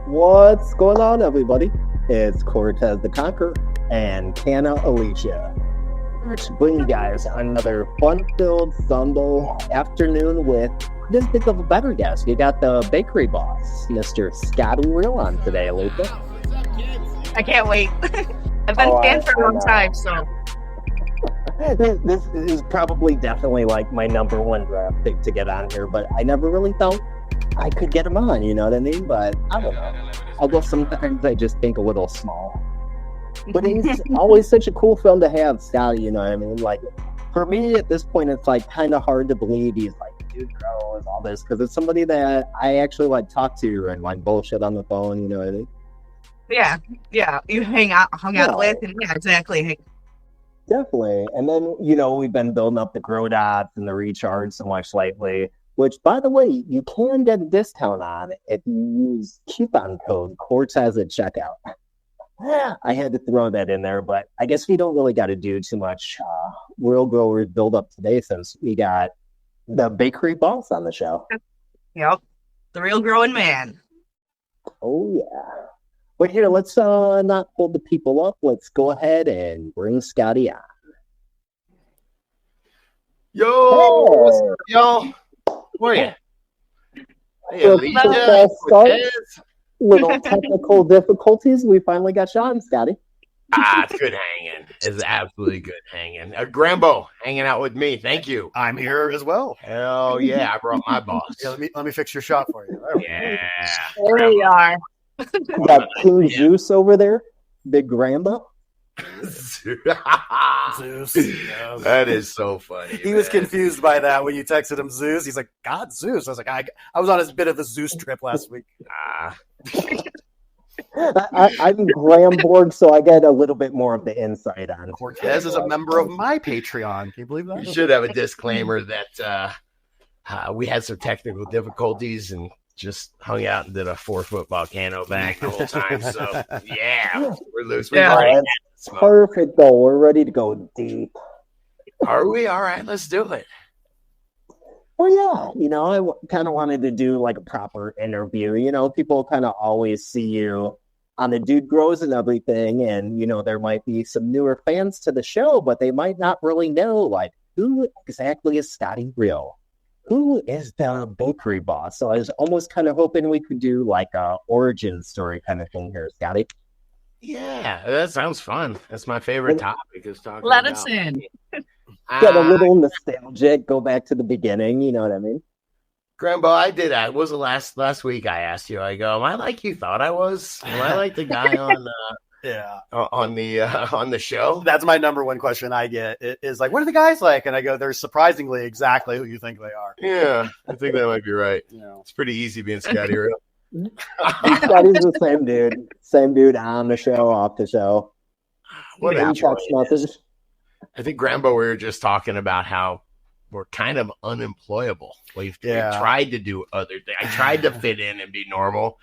What's going on, everybody? It's Cortez the Conqueror and Canna Alicia. Let's bring you guys another fun-filled Sunday afternoon with, just think of a better guest. You got the bakery boss, Mr. Scotty Real on today, Alicia. I can't wait. I've been a fan for a long time, so. This is probably definitely like my number one draft pick to get on here, but I never really felt I could get him on, you know what I mean? But I don't know. Although sometimes I just think a little small. But he's always such a cool film to have, Scotty, you know what I mean? Like, for me at this point, it's like kind of hard to believe he's like, dude, grows, all this, because it's somebody that I actually like talk to and like bullshit on the phone, you know what I mean? Yeah. You hung out with, and yeah, exactly. Definitely. And then, you know, we've been building up the grow dots and the recharge so much lately, which, by the way, you can get a discount on if you use coupon code Cortez at checkout. I had to throw that in there, but I guess we don't really got to do too much real growers build up today since we got the bakery boss on the show. Yep. The real growing man. Oh, yeah. But here, let's not hold the people up. Let's go ahead and bring Scotty on. Yo! Hey. What's up, y'all? How are you? Hey, Alicia, little technical difficulties. We finally got you on, Scotty. It's good hanging. It's absolutely good hanging. Grambo hanging out with me. Thank you. I'm here as well. Hell yeah! I brought my boss. Yeah, let me fix your shot for you. Yeah. There we are. You got King Zeus over there, Big Grambo. Zeus. Yeah. That is so funny. He was confused by that when you texted him Zeus. He's like, God, Zeus. I was like, I was on a bit of a Zeus trip last week. I'm Gramborg, so I get a little bit more of the insight on. Cortez is a member of my Patreon. Can you believe that? You should have a disclaimer that we had some technical difficulties and just hung out and did a 4-foot volcano back the whole time. So yeah, we're loose. Yeah, perfect though. We're ready to go deep. Are we? All right, let's do it. Well, yeah, you know, I kind of wanted to do like a proper interview. You know, people kind of always see you on the Dude Grows and everything, and you know, there might be some newer fans to the show, but they might not really know like who exactly is Scotty Real. Who is the bakery boss? So I was almost kind of hoping we could do like a origin story kind of thing here, Scotty. Yeah, that sounds fun. That's my favorite topic is talking Let about. us in. Get a little nostalgic, go back to the beginning. You know what I mean? Grambo, I did. It was the last week. I asked you. I go, am I like you thought I was? Am I like the guy on on the show? That's my number one question I get is like, what are the guys like? And I go, they're surprisingly exactly who you think they are. Yeah, I think that might be right. It's pretty easy being Scotty real. Scotty's the same dude on the show, off the show. What text message. I think Grambo, we were just talking about how we're kind of unemployable. We've tried to do other things. I tried to fit in and be normal.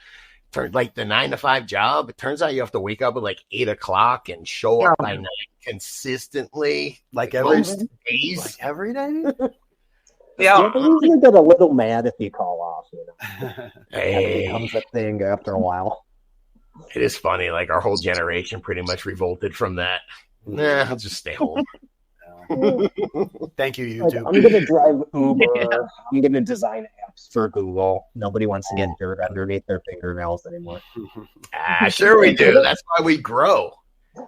Like the 9-to-5 job, it turns out you have to wake up at like 8 o'clock and show up by 9 consistently. Like every days. Like every day? Yeah, but usually get a little mad if you call off, you know. Hey. It becomes a thing after a while. It is funny, like our whole generation pretty much revolted from that. Nah, I'll just stay home. Thank you, YouTube. I'm gonna drive Uber. I'm gonna design apps for Google. Nobody wants to get dirt underneath their fingernails anymore. Sure we do. That's why we grow.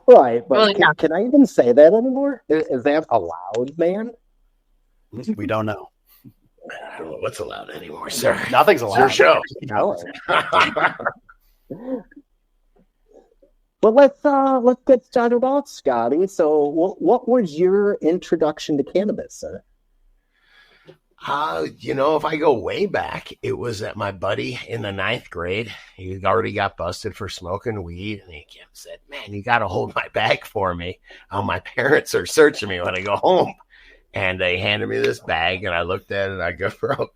Right, but can I even say that anymore? Is that allowed, man? We don't know. I don't know what's allowed anymore, sir. Nothing's allowed. It's your show. No. Well, let's get started off, Scotty. So, what was your introduction to cannabis, sir? If I go way back, it was that my buddy in the 9th grade, he already got busted for smoking weed, and he said, "Man, you got to hold my bag for me. My parents are searching me when I go home." And they handed me this bag, and I looked at it, and I go, "Bro,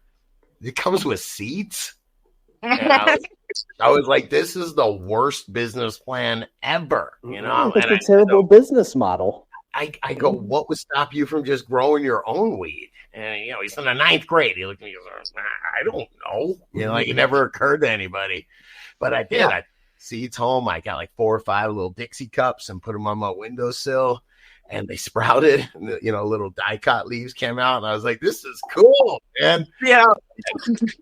it comes with seeds?" And I was like, this is the worst business plan ever. You know, it's a terrible business model. I go, what would stop you from just growing your own weed? And, he's in the 9th grade. He looked at me and goes, I don't know. Like it never occurred to anybody. But I did. I seeds home. I got like 4 or 5 little Dixie cups and put them on my windowsill. And they sprouted, and little dicot leaves came out, and I was like, "This is cool, man!" Yeah.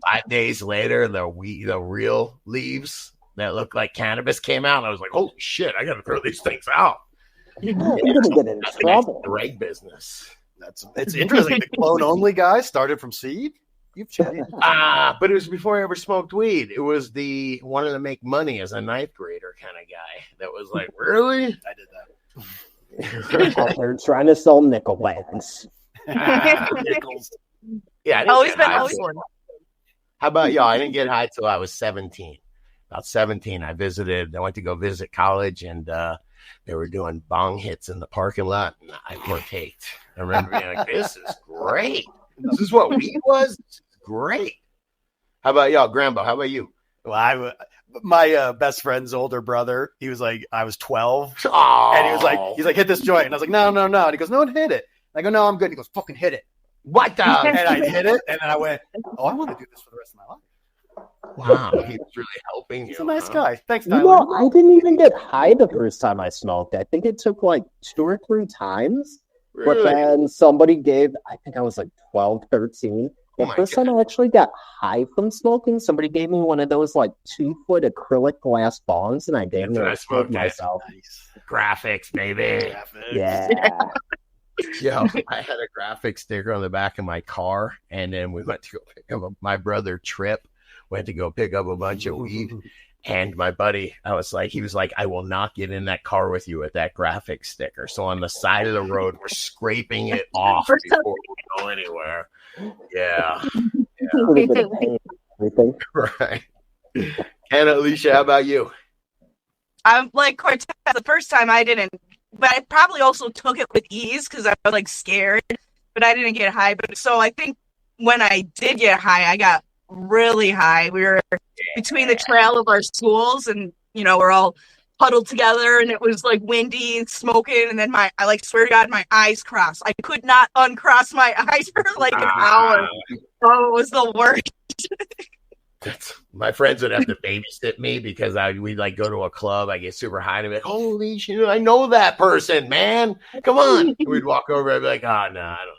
5 days later, the real leaves that look like cannabis came out, and I was like, "Holy shit! I got to throw these things out." I'm gonna get in trouble. The reg business. It's interesting. The clone only guy started from seed. You've changed. But it was before I ever smoked weed. It was the wanted to make money as a 9th grader kind of guy that was like, "Really?" I did that. They're trying to sell nickel bags. Nickels. Yeah, always been always one. How about y'all? I didn't get high till I was 17. About 17, I went to go visit college, and they were doing bong hits in the parking lot, and I partaked. I remember being like, "This is great. This is what weed was. This is great." How about y'all, Grambo? How about you? Well, my best friend's older brother, he was like, I was 12. Aww. And he's like, hit this joint. And I was like, no. And he goes, no, hit it. And I go, no, I'm good. And he goes, fucking hit it. What the? And I hit it. And then I went, I want to do this for the rest of my life. Wow. He was really helping you. He's a nice guy. Thanks, Tyler. No, I didn't even get high the first time I smoked. I think it took like 2 or 3 times. Really? But then somebody gave, I think I was like 12, 13. The first time I actually got high from smoking, somebody gave me one of those like 2-foot acrylic glass bongs, and I damn near smoked myself. Nice. Graphics, baby. Yeah. Yo, I had a graphic sticker on the back of my car, and then we went to go pick up my brother Trip went to go pick up a bunch of weed. And my buddy, he was like, "I will not get in that car with you with that graphic sticker." So on the side of the road, we're scraping it off before we go anywhere. Yeah. Right. And Alicia, how about you? I'm like Cortez. The first time I didn't, but I probably also took it with ease because I was like scared, but I didn't get high. But so I think when I did get high, I got really high. We were between the trail of our schools, and we're all huddled together, and it was like windy and smoking, and then I swear to God, my eyes crossed. I could not uncross my eyes for like an hour. Oh, it was the worst. My friends would have to babysit me because we'd like go to a club. I get super high and I'd be like, "Holy shit, I know that person, man. Come on." And we'd walk over and I'd be like, "Oh, no, I don't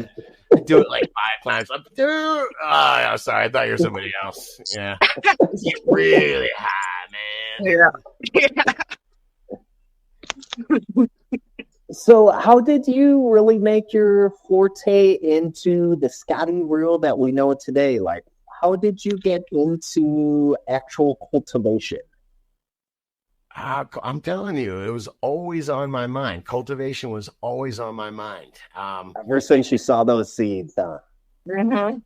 know." I'd do it like 5 times. I'm sorry. I thought you were somebody else. Yeah. Get really high, man. Yeah. So, how did you really make your forte into the Scotty world that we know today? Like, how did you get into actual cultivation? I'm telling you, it was always on my mind. Cultivation was always on my mind. Ever since you saw those seeds, huh? Mm-hmm.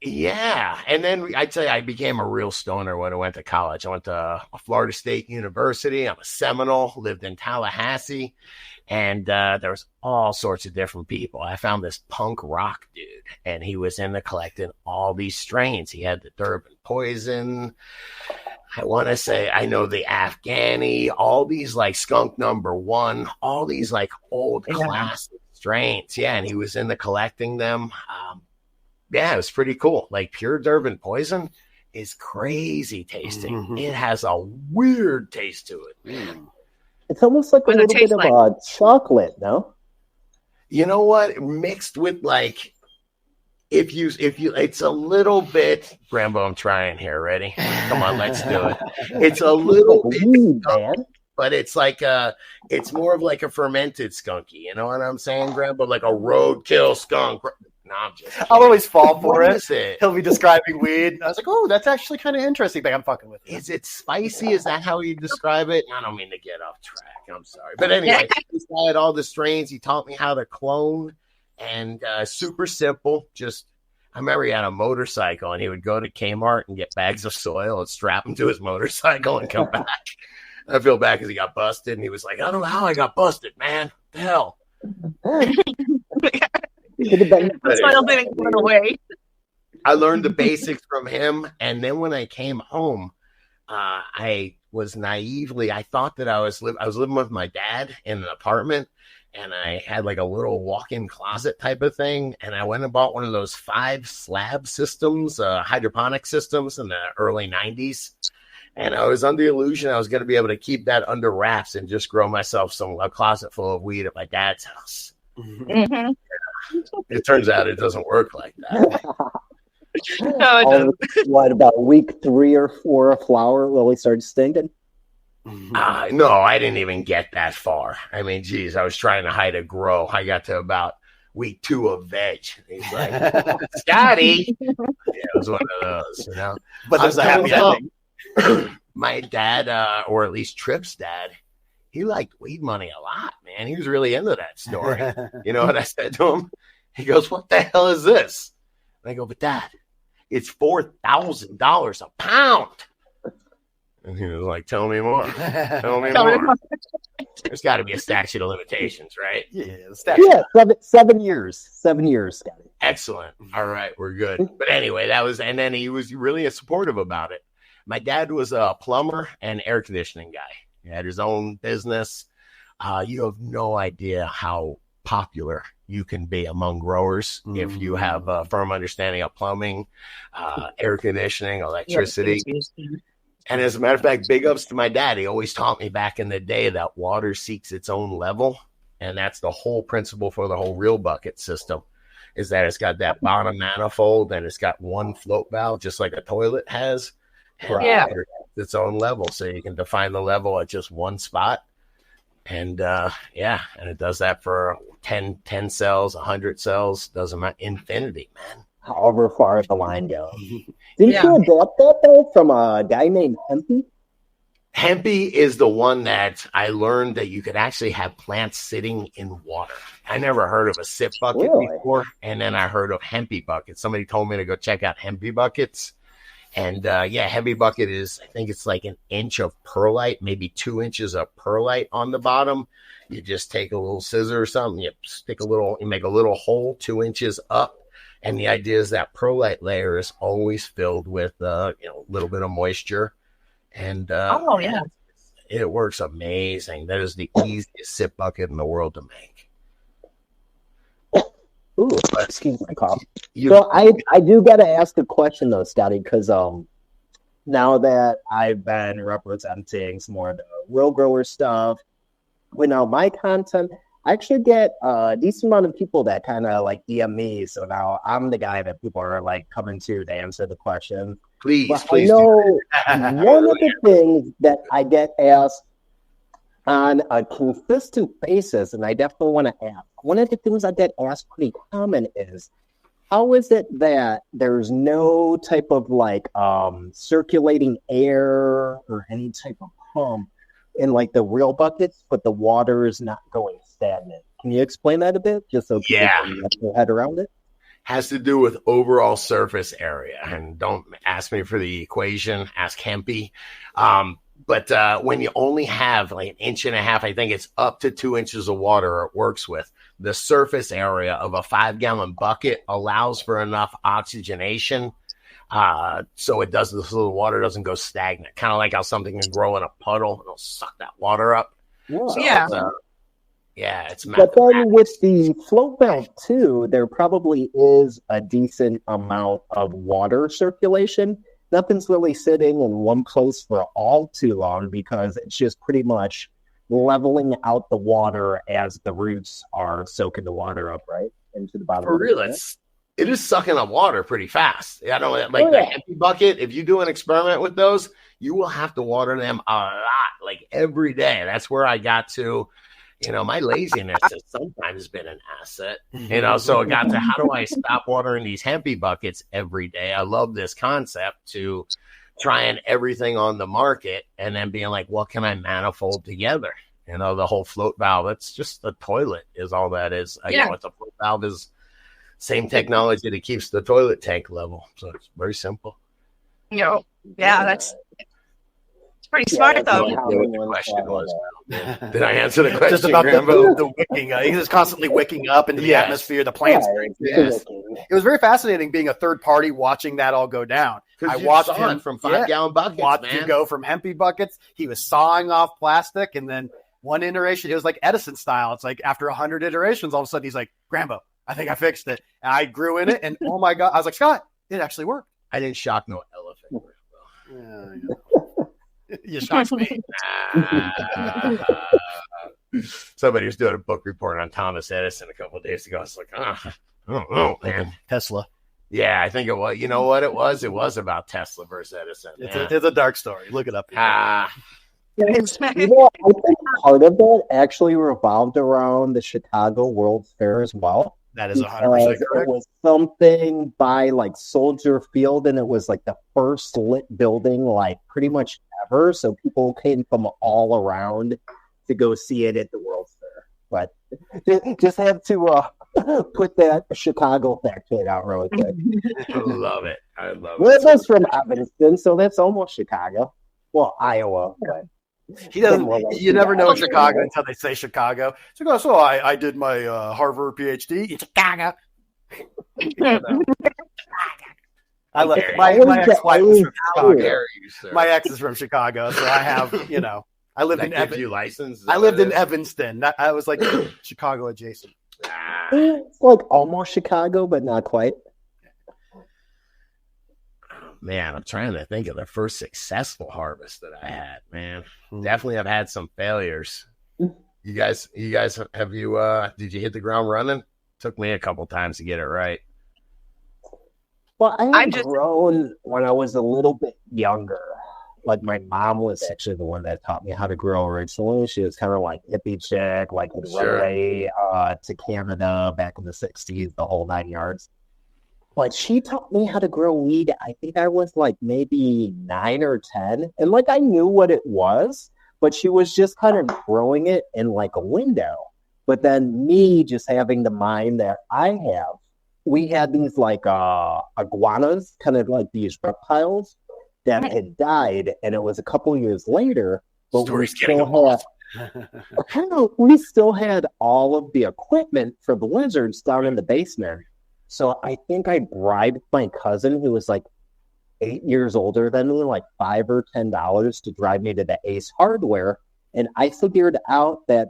Yeah. And then I'd say I became a real stoner when I went to college. I went to Florida State University. I'm a Seminole, lived in Tallahassee, and there was all sorts of different people. I found this punk rock dude, and he was into collecting all these strains. He had the Durban Poison. I want to say I know the Afghani, all these like Skunk Number One, all these like old classic strains. Yeah, and he was into collecting them. Yeah, it was pretty cool. Like pure Durban Poison is crazy tasting. Mm-hmm. It has a weird taste to it. Mm. It's almost like What a does it little bit taste of chocolate, no? You know what? Mixed with like if you it's a little bit Rambo, I'm trying here. Ready? Come on, let's do it. It's a little bit man. but it's like it's more of like a fermented skunky. You know what I'm saying, Rambo? Like a roadkill skunk. No, I'm just kidding. I'll always fall for What it. is it? He'll be describing weed. I was like, oh, that's actually kind of interesting. But I'm fucking with it. Is it spicy? Is that how you describe it? I don't mean to get off track. I'm sorry. But anyway, this guy had all the strains. He taught me how to clone and super simple. Just, I remember he had a motorcycle and he would go to Kmart and get bags of soil and strap them to his motorcycle and come back. I feel bad because he got busted and he was like, I don't know how I got busted, man. The hell. The soil didn't run away. I learned the basics from him, and then when I came home, I was naively I thought that I was living with my dad in an apartment, and I had like a little walk-in closet type of thing, and I went and bought one of those 5 slab systems, hydroponic systems in the early 90s. And I was under the illusion I was going to be able to keep that under wraps and just grow myself a closet full of weed at my dad's house. Mm-hmm. It turns out it doesn't work like that. No, it doesn't. What, about week 3 or 4 of flower really started stinking? No, I didn't even get that far. I mean, geez, I was trying to hide a grow. I got to about week 2 of veg. He's like, Scotty. Yeah, it was one of those, you know. But there's a happy ending. My dad, or at least Tripp's dad, he liked weed money a lot, man. He was really into that story. You know what I said to him? He goes, what the hell is this? And I go, but Dad, it's $4,000 a pound. And he was like, tell me more. Tell me more. There's got to be a statute of limitations, right? Yeah, Yeah, 7 years. 7 years, Scotty. Excellent. All right, we're good. But anyway, and then he was really supportive about it. My dad was a plumber and air conditioning guy. He had his own business. You have no idea how popular you can be among growers if you have a firm understanding of plumbing, air conditioning, electricity. And as a matter of fact, big ups to my dad. He always taught me back in the day that water seeks its own level. And that's the whole principle for the whole real bucket system, is that it's got that bottom manifold and it's got one float valve, just like a toilet has. Yeah. Its own level. So you can define the level at just one spot. And and it does that for 10 cells, 100 cells, doesn't matter, infinity, man. However far the line goes. Didn't you adapt that though from a guy named Hempy? Hempy is the one that I learned that you could actually have plants sitting in water. I never heard of a sip bucket before, and then I heard of Hempy buckets. Somebody told me to go check out Hempy buckets. And Hempy bucket is, I think it's like an inch of perlite, maybe 2 inches of perlite on the bottom. You just take a little scissor or something, you make a little hole 2 inches up. And the idea is that perlite layer is always filled with, a little bit of moisture. And it works amazing. That is the easiest sip bucket in the world to make. Ooh, excuse my cough. So I do got to ask a question though, Scotty, because now that I've been representing some more of the real grower stuff, but now my content, I actually get a decent amount of people that kind of like DM me. So now I'm the guy that people are like coming to answer the question. Please. I know one of the things that I get asked on a consistent basis, and I definitely want to ask, one of the things I get asked pretty common is, how is it that there's no type of like circulating air or any type of pump in like the real buckets, but the water is not going stagnant? Can you explain that a bit, just so people can get their head around it? Has to do with overall surface area. And don't ask me for the equation, ask Hempy. But when you only have like an inch and a half, I think it's up to 2 inches of water it works with, the surface area of a 5-gallon bucket allows for enough oxygenation so it does, so the water doesn't go stagnant. Kind of like how something can grow in a puddle. It'll suck that water up. So Yeah. It's but then with the float valve too, there probably is a decent amount of water circulation. Nothing's really sitting in one place for all too long because it's just pretty much leveling out the water as the roots are soaking the water up, right? Into the bottom. For real, it is sucking up water pretty fast. I don't like the empty bucket. If you do an experiment with those, you will have to water them a lot, like every day. That's where I got to. My laziness has sometimes been an asset, so it got to, how do I stop watering these hempy buckets every day? I love this concept to trying everything on the market and then being like, what can I manifold together? The whole float valve, it's just a toilet is all that is. It's a float valve is same technology that keeps the toilet tank level. So it's very simple. That's pretty smart, though. What the question was. Did I answer the question? Just about the wicking. He's just constantly wicking up into the atmosphere, the plants. Yes. It was very fascinating being a third party watching that all go down. I watched him from 5-gallon buckets. Watched him go from hempy buckets. He was sawing off plastic, and then one iteration, it was like Edison style. It's like after 100 iterations, all of a sudden he's like, Grambo, I think I fixed it. And I grew in it, and oh my God, I was like, Scott, it actually worked. I didn't shock no elephant. You shocked me. Somebody was doing a book report on Thomas Edison a couple of days ago. I was like, I don't know, man. Tesla. Yeah, I think it was. You know what it was? It was about Tesla versus Edison. It's a dark story. Look it up. I think part of it actually revolved around the Chicago World's Fair as well. That is 100% correct. It was something by like Soldier Field, and it was like the first lit building like pretty much ever. So people came from all around to go see it at the World's Fair. But just have to put that Chicago factoid out really quick. I love it. It was from Evanston, so that's almost Chicago. Well, Iowa. But he doesn't. You never know Chicago until they say Chicago. So I did my Harvard PhD in Chicago. I love my ex-wife is from Chicago. My ex is from Chicago, so I have I lived in license. I lived in Evanston. I was like Chicago adjacent. It's like almost Chicago, but not quite. Man, I'm trying to think of the first successful harvest that I had, man. Definitely have had some failures. You guys have you did you hit the ground running? Took me a couple times to get it right. Well, I had grown when I was a little bit younger. Like my mom was actually the one that taught me how to grow originally. She was kind of like hippie chick, like would run away to Canada back in the 60s, the whole 9 yards. But she taught me how to grow weed. I think I was like maybe 9 or 10. And like I knew what it was, but she was just kind of growing it in like a window. But then me just having the mind that I have, we had these like iguanas, kind of like these reptiles that had died. And it was a couple years later, but we still had all of the equipment for the lizards down in the basement. So I think I bribed my cousin, who was like 8 years older than me, like $5 or $10 to drive me to the Ace Hardware. And I figured out that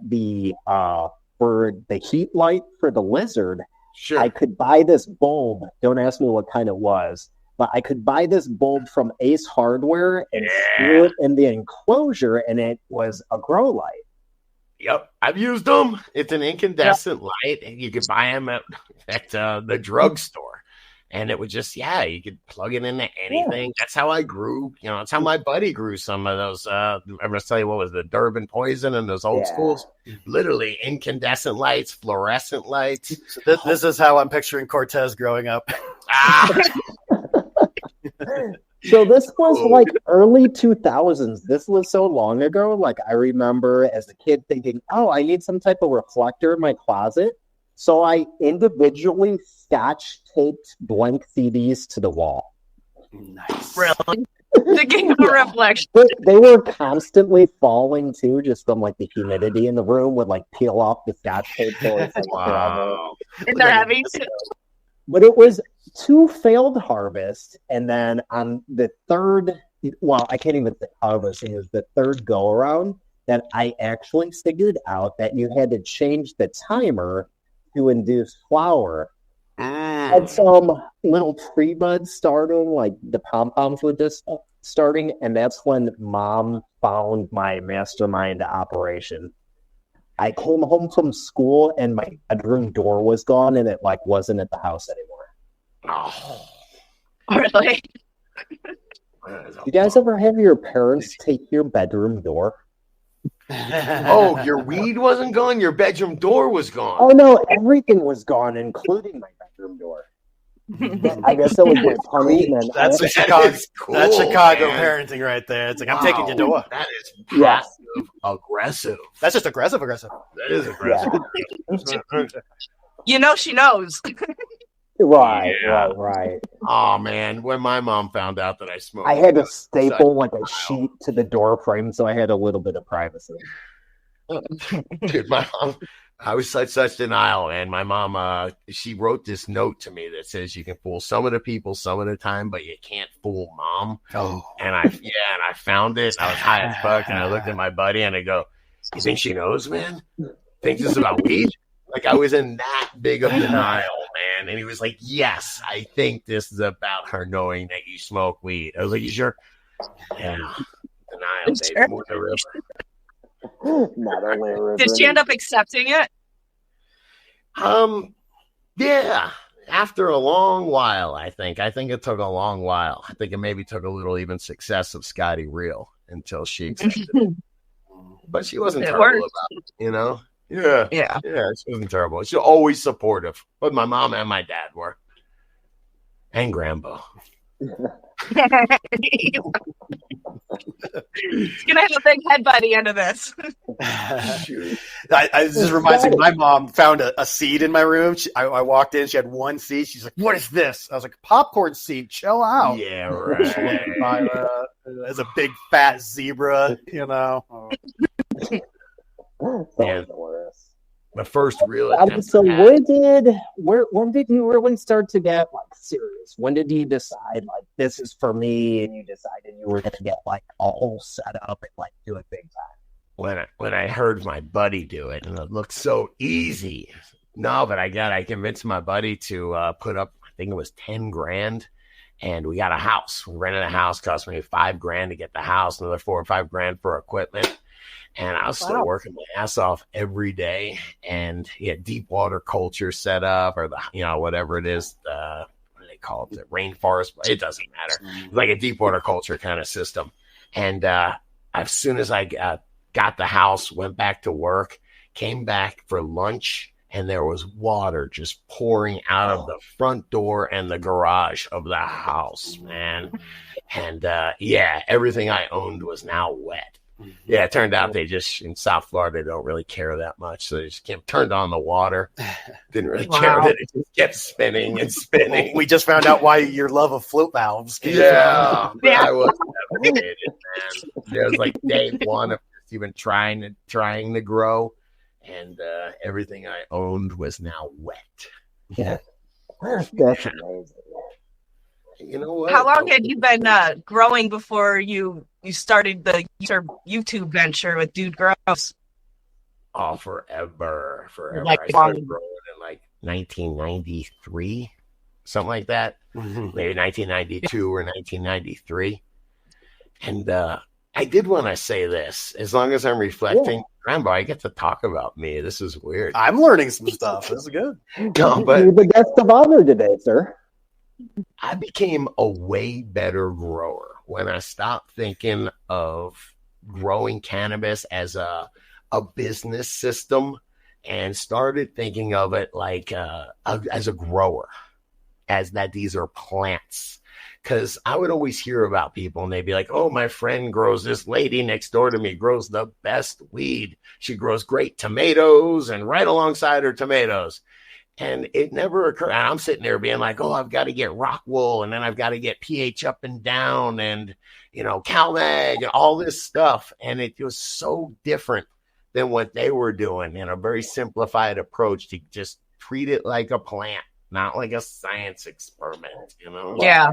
for the heat light for the lizard, I could buy this bulb. Don't ask me what kind it was, but I could buy this bulb from Ace Hardware and screw it in the enclosure, and it was a grow light. Yep, I've used them. It's an incandescent light, and you can buy them at the drugstore. And it would just, you could plug it into anything. Yeah. That's how I grew. That's how my buddy grew some of those. I'm going to tell you what was the Durban Poison and those old schools. Literally incandescent lights, fluorescent lights. So this is how I'm picturing Cortez growing up. So this was like early 2000s. This was so long ago. Like I remember as a kid thinking, oh, I need some type of reflector in my closet. So I individually Scotch taped blank CDs to the wall. Nice. Really? To give a reflection. They were constantly falling too, just from like the humidity in the room would like peel off the Scotch tape. Wow. And they're having But it was 2 failed harvests, and then on the third, I can't even say harvest, it was the third go around that I actually figured out that you had to change the timer to induce flower. Had some little tree buds starting, like the pom-poms were just starting, and that's when Mom found my mastermind operation. I came home from school and my bedroom door was gone and it like wasn't at the house anymore. Oh, really? You guys ever have your parents take your bedroom door? Oh, your weed wasn't gone? Your bedroom door was gone? Oh no, everything was gone, including my bedroom door. I guess it was my punishment. That's Chicago parenting right there. It's like, I'm taking your door. That is passive aggressive. That's just aggressive. That is aggressive. She knows. Right. Oh man, when my mom found out that I smoked, I had to staple like a sheet to the door frame, so I had a little bit of privacy. Dude, my mom, I was such denial, and my mom, she wrote this note to me that says you can fool some of the people some of the time, but you can't fool Mom. Oh, and I found it. I was high as fuck, and I looked at my buddy, and I go, "You think she knows, man? Think this is about weed?" Like I was in that big of denial, man. And he was like, "Yes, I think this is about her knowing that you smoke weed." I was like, "You sure?" Yeah, denial, baby. More the river. Not only a river. Did she end up accepting it? Yeah. After a long while, I think it took a long while. I think it maybe took a little even success of Scotty Real until she accepted it. But she wasn't terrible about it, Yeah, she wasn't terrible. She's always supportive. But my mom and my dad were. And Grambo. He's gonna have a big head by the end of this. This just reminds me, my mom found a seed in my room. I walked in, she had one seed. She's like, "What is this?" I was like, "Popcorn seed, chill out." Yeah, right. As a big fat zebra, Yeah. The first real so when did you really start to get like serious? When did you decide like this is for me, and you decided you were going to get like all set up and like do it big time? When I heard my buddy do it, and it looked so easy. No, but I convinced my buddy to put up, I think it was $10,000, and we got a house. We rented a house, cost me $5,000 to get the house, another $4,000 or $5,000 for equipment. And I was still working my ass off every day, and deep water culture set up, or whatever it is, what do they call it, the rainforest? It doesn't matter. It's like a deep water culture kind of system. And as soon as I got the house, went back to work, came back for lunch, and there was water just pouring out of the front door and the garage of the house, man. And everything I owned was now wet. Yeah, it turned out they just, in South Florida, they don't really care that much. So they just turned on the water. Didn't really care that it just kept spinning and spinning. We just found out why your love of float valves came from. I was devastated, man. It was like day one of just even trying to grow. And everything I owned was now wet. Yeah. That's amazing. You know what? How long had you been growing before you started the YouTube venture with Dude Grows? Oh, forever. Like, I started growing in like 1993, something like that. Maybe 1992 or 1993. And I did want to say this. As long as I'm reflecting, Rambo, I get to talk about me. This is weird. I'm learning some stuff. This is good. No, but you're the guest of honor today, sir. I became a way better grower when I stopped thinking of growing cannabis as a business system and started thinking of it like as a grower, as that these are plants. Because I would always hear about people and they'd be like, oh, my friend grows, this lady next door to me grows the best weed. She grows great tomatoes, and right alongside her tomatoes. And it never occurred. And I'm sitting there being like, oh, I've got to get rock wool, and then I've got to get pH up and down, and, CalMag and all this stuff. And it was so different than what they were doing, in a very simplified approach to just treat it like a plant, not like a science experiment, Yeah.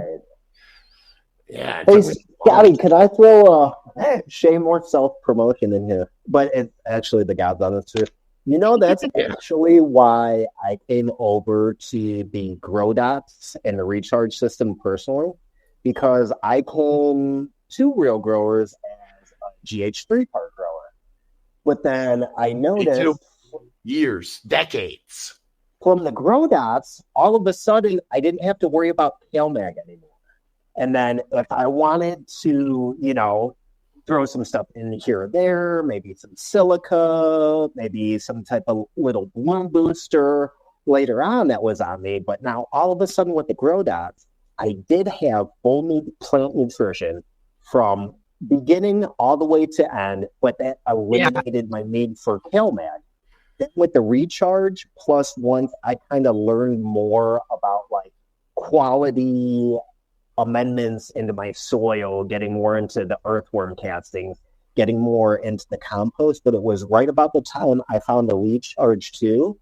Yeah. Hey, Scotty, could I throw a shame or self-promotion in here? But it's actually the God's honest truth. That's actually why I came over to the Grow Dots and the recharge system personally, because I came to Real Growers as a GH3 part grower. But then I noticed years, decades from the Grow Dots, all of a sudden I didn't have to worry about CalMag anymore. And then if I wanted to, throw some stuff in here or there, maybe some silica, maybe some type of little bloom booster later on that was on me. But now all of a sudden with the Grow Dots, I did have full plant nutrition from beginning all the way to end, but that eliminated my need for CalMag. With the recharge, plus once I kind of learned more about like quality amendments into my soil, getting more into the earthworm castings, getting more into the compost. But it was right about the time I found the recharge too.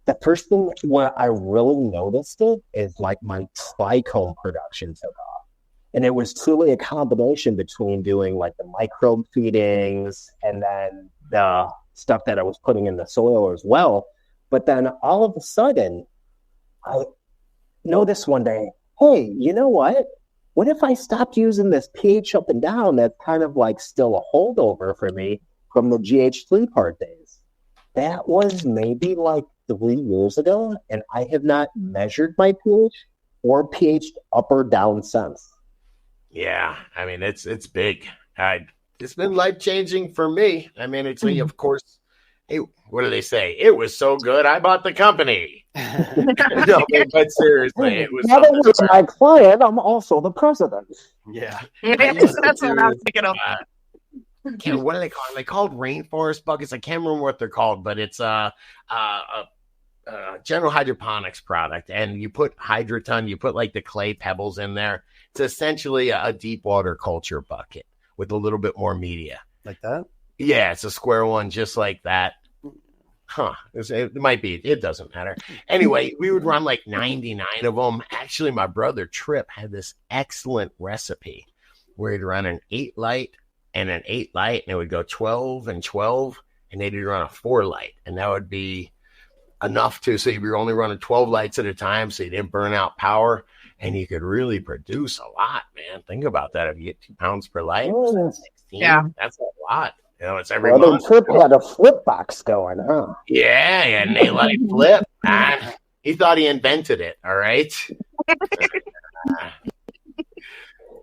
The first thing where I really noticed it is like my trichome production took off. And it was truly a combination between doing like the microbe feedings and then the stuff that I was putting in the soil as well. But then all of a sudden, I noticed one day, hey, you know what? What if I stopped using this pH up and down that's kind of like still a holdover for me from the GH3 part days? That was maybe like 3 years ago, and I have not measured my pH or pH up or down since. Yeah, I mean, it's big. It's been life-changing for me. I mean, it's of course, hey, what do they say? It was so good, I bought the company. No, but seriously, it was. Now that you're my client, I'm also the president. Yeah. That's what I'm thinking of. What are they called? They called rainforest buckets. I can't remember what they're called, but it's a general hydroponics product. And you put Hydroton, you put like the clay pebbles in there. It's essentially a deep water culture bucket with a little bit more media. Like that? Yeah, it's a square one just like that. It might be. It doesn't matter. Anyway, we would run like 99 of them. Actually, my brother Trip had this excellent recipe where he'd run an 8 light and an 8 light, and it would go 12 and 12, and they'd run a 4 light, and that would be enough so you were only running 12 lights at a time, so you didn't burn out power, and you could really produce a lot, man. Think about that. If you get 2 pounds per light, 16, that's a lot. It's every month. Trip had a flip box going, huh? Yeah, and they let it flip. He thought he invented it, all right?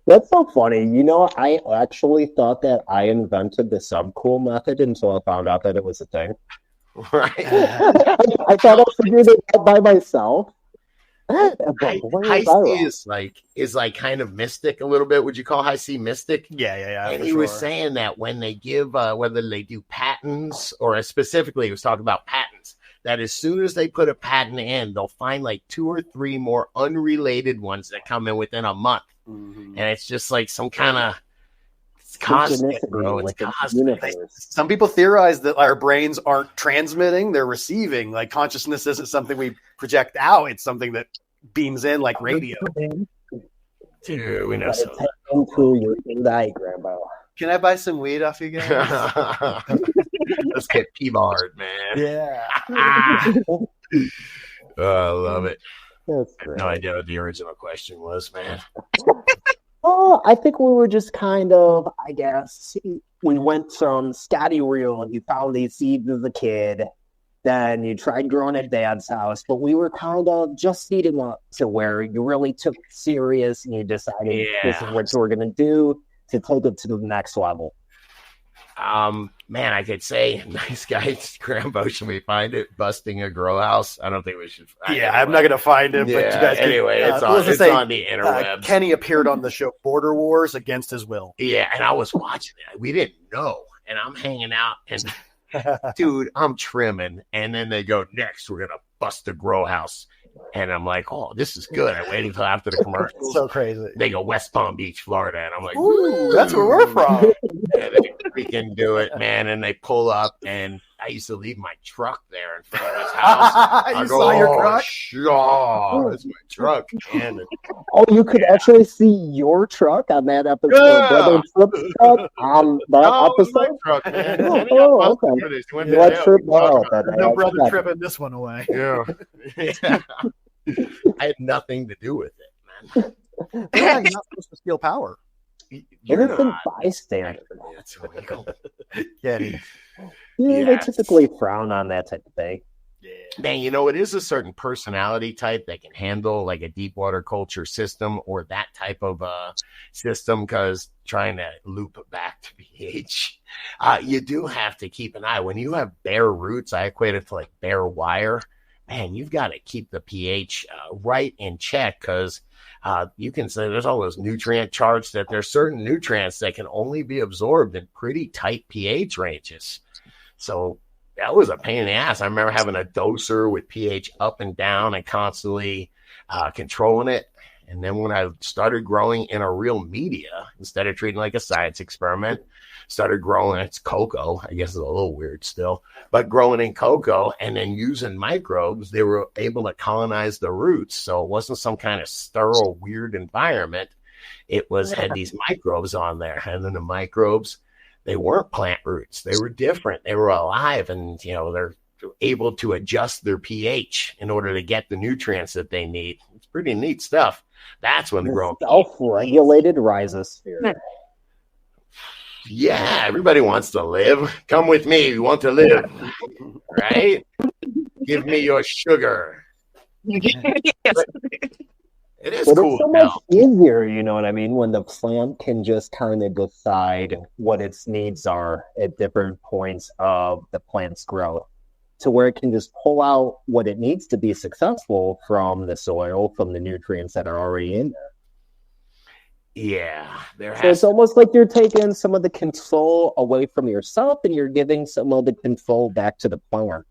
That's so funny. I actually thought that I invented the subcool method until I found out that it was a thing. Right. I thought I figured it out by myself. High C is like kind of mystic a little bit. Would you call High C mystic? Yeah. And he was saying that when they give, whether they do patents or specifically, he was talking about patents, that as soon as they put a patent in, they'll find like 2 or 3 more unrelated ones that come in within a month. Mm-hmm. And it's just like some kind of cosmic, bro. It's cosmic. Some people theorize that our brains aren't transmitting, they're receiving. Like consciousness isn't something we project out, it's something that beams in like radio. Dude, we know so. Into your diagram, Can I buy some weed off you guys? Let's get P-barred, man. Yeah. Oh, I love it. I have no idea what the original question was, man. Oh, I think we were just kind of, I guess, we went from Scotty Real and you found these seeds as a kid. Then you tried growing at Dad's house, but we were kind of just eating up to where you really took it serious and you decided this is what you were going to do to take it to the next level. Man, I could say, nice guy, Grambo, should we find it? Busting a grow house? I don't think we should. I'm not going to find it, but you guys anyway, can, it's on the interwebs. Kenny appeared on the show Border Wars against his will. Yeah, and I was watching it. We didn't know. And I'm hanging out, and dude, I'm trimming. And then they go, next, we're going to bust a grow house. And I'm like, oh, this is good. I'm waiting until after the commercials. So crazy. They go West Palm Beach, Florida. And I'm like, ooh, that's where we're from. And they freaking do it, man. And they pull up, and I used to leave my truck there in front of his house. You saw your truck? Sure, that's my truck. And oh, you could actually see your truck on that episode. Brother Trip's truck on that episode? Truck, man. Okay. What Trip? No brother tripping this one away. Yeah. I had nothing to do with it, man. Yeah, you're not supposed to steal power. Innocent bystander. That's illegal. Kenny. Yeah, they typically frown on that type of thing. Yeah. Man, you know, it is a certain personality type that can handle like a deep water culture system or that type of system, because trying to loop it back to pH, you do have to keep an eye. When you have bare roots, I equate it to like bare wire. Man, you've got to keep the pH right in check, because you can say there's all those nutrient charts that there's certain nutrients that can only be absorbed in pretty tight pH ranges. So that was a pain in the ass. I remember having a doser with pH up and down and constantly controlling it. And then when I started growing in a real media, instead of treating like a science experiment, started growing, it's cocoa. I guess it's a little weird still, but growing in cocoa and then using microbes, they were able to colonize the roots. So it wasn't some kind of sterile, weird environment. It had these microbes on there. And then the microbes, they weren't plant roots. They were different. They were alive, and, you know, they're able to adjust their pH in order to get the nutrients that they need. It's pretty neat stuff. That's when the growing self-regulated rhizosphere. Yeah, everybody wants to live. Come with me. You want to live, right? Give me your sugar. It is but cool. It's so much easier, you know what I mean, when the plant can just kind of decide what its needs are at different points of the plant's growth, to where it can just pull out what it needs to be successful from the soil, from the nutrients that are already in there. Yeah. So it's almost like you're taking some of the control away from yourself and you're giving some of the control back to the plant.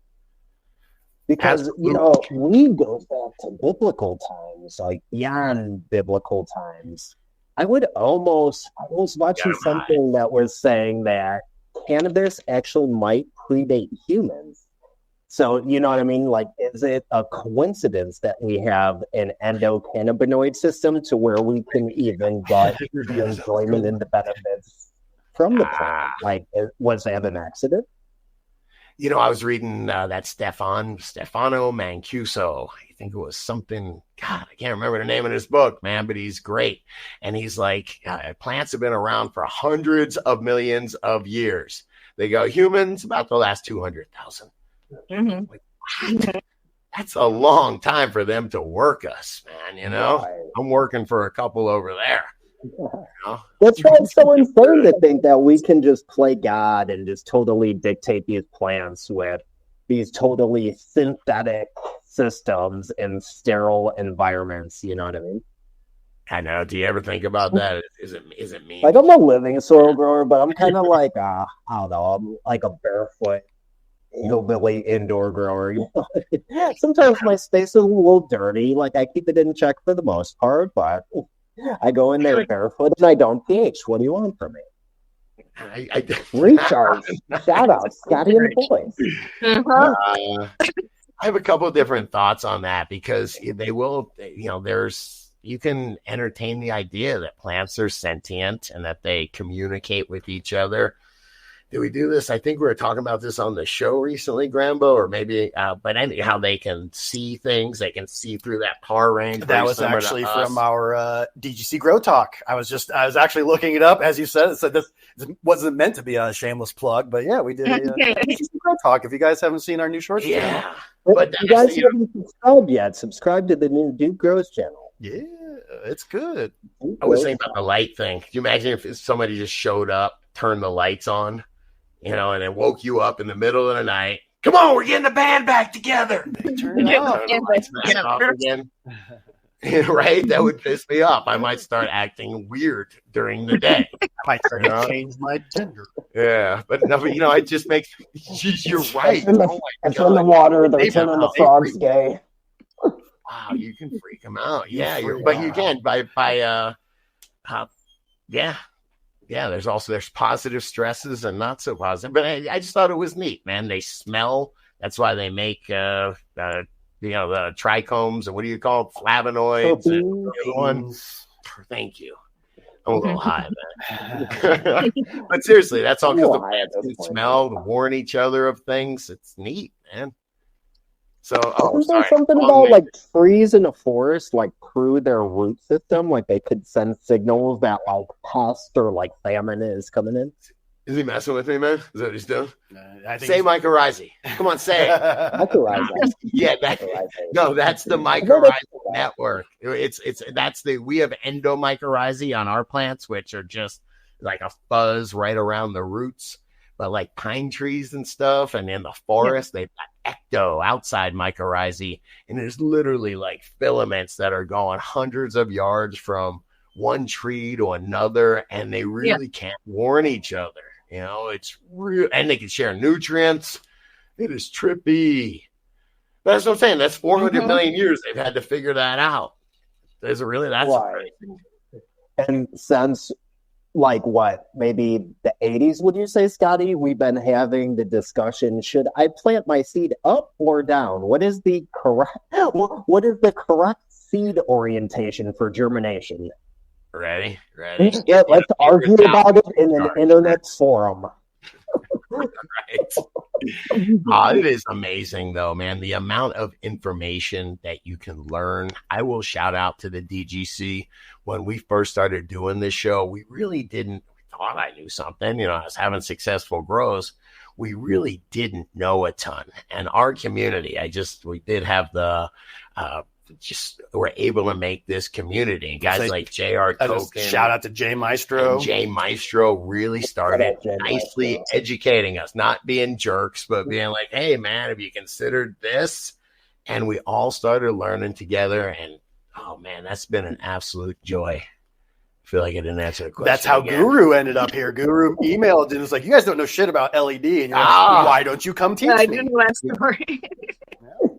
Because, you know, we go back to biblical times, like beyond biblical times. I was watching something that was saying that cannabis actually might predate humans. So, you know what I mean? Like, is it a coincidence that we have an endocannabinoid system to where we can even get the enjoyment and the benefits from the plant? Like, was that an accident? You know, I was reading that Stefano Mancuso. I think it was something, God, I can't remember the name of his book, man, but he's great. And he's like, plants have been around for hundreds of millions of years. They go, humans, about the last 200,000. Mm-hmm. Like, that's a long time for them to work us, man, you know? Right. I'm working for a couple over there. You know? That's why it's so insane to think that we can just play God and just totally dictate these plants with these totally synthetic systems and sterile environments. You know what I mean? I know. Do you ever think about that? Is it mean? Like, I'm a living soil grower, but I'm kind of like, I don't know, I'm like a barefoot hillbilly indoor grower. Sometimes my space is a little dirty. Like, I keep it in check for the most part, but I go in there barefoot and I don't pH. What do you want from me? I Recharge. Shout out, Scotty and the boys. I have a couple of different thoughts on that, because they will, you know, you can entertain the idea that plants are sentient and that they communicate with each other. did we do this? I think we were talking about this on the show recently, Grambo, or maybe, but anyhow, they can see things. They can see through that par range. That was actually from our DGC Grow Talk. I was actually looking it up as you said. It said this wasn't meant to be a shameless plug, but yeah, we did a DGC Grow Talk. If you guys haven't seen our new shorts channel, but you guys haven't subscribed yet. Subscribe to the new Duke Grows channel. Yeah, it's good. I was thinking about the light thing. Can you imagine if somebody just showed up, turned the lights on, and it woke you up in the middle of the night? Come on, we're getting the band back together. Turn it off. Off again. Right? That would piss me off. I might start acting weird during the day. I might try to change my gender. Yeah, but no, it just makes you're right. It's in the water. They're turning the frogs gay. Wow, you can freak them out. Yeah, but you can by yeah. There's positive stresses and not so positive. But I just thought it was neat, man. They smell. That's why they make the trichomes and what do you call it? Flavonoids and one. Thank you. I'm a little high, man. But seriously, that's all because the plants can smell, warn each other of things. It's neat, man. So, isn't there something about like trees in a forest, like through their root system, like they could send signals that like pest or like famine is coming in? Is he messing with me, man? Is that what he's doing? I think say mycorrhizae. Come on, say it. Mycorrhizae. Yeah, that's the mycorrhizae network. We have endomycorrhizae on our plants, which are just like a fuzz right around the roots. But like pine trees and stuff, and in the forest, they've got ecto outside mycorrhizae, and there's literally like filaments that are going hundreds of yards from one tree to another, and they really can't warn each other. It's real, and they can share nutrients. It is trippy. That's what I'm saying. That's 400 million years they've had to figure that out. Is it really that surprising? And since like what, maybe the 80s, would you say, Scotty? We've been having the discussion, should I plant my seed up or down? What is the correct seed orientation for germination? Ready? Yeah, let's argue about it in an internet forum. Right. It is amazing, though, man. The amount of information that you can learn. I will shout out to the DGC. When we first started doing this show, we really didn't. We thought I knew something. I was having successful grows. We really didn't know a ton. And our community, we did have the. We're able to make this community. Guys like J.R. Token. Shout out to Jay Maestro. Jay Maestro really started nicely educating us, not being jerks, but being like, hey, man, have you considered this? And we all started learning together. And, oh, man, that's been an absolute joy. I feel like I didn't answer the question. That's how Guru ended up here. Guru emailed and was like, you guys don't know shit about LED. And you're like, why don't you come teach me? I didn't know that story.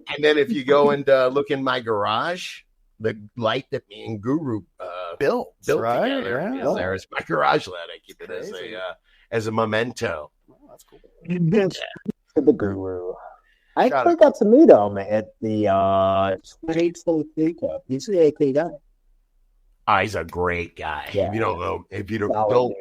And then if you go and look in my garage, the light that me and Guru built together. Yeah. There's my garage light. I keep it as a memento. Oh, that's cool. The Guru. I actually got to meet him at the 20 Cup. He's a great guy. He's a great guy. Yeah. If you don't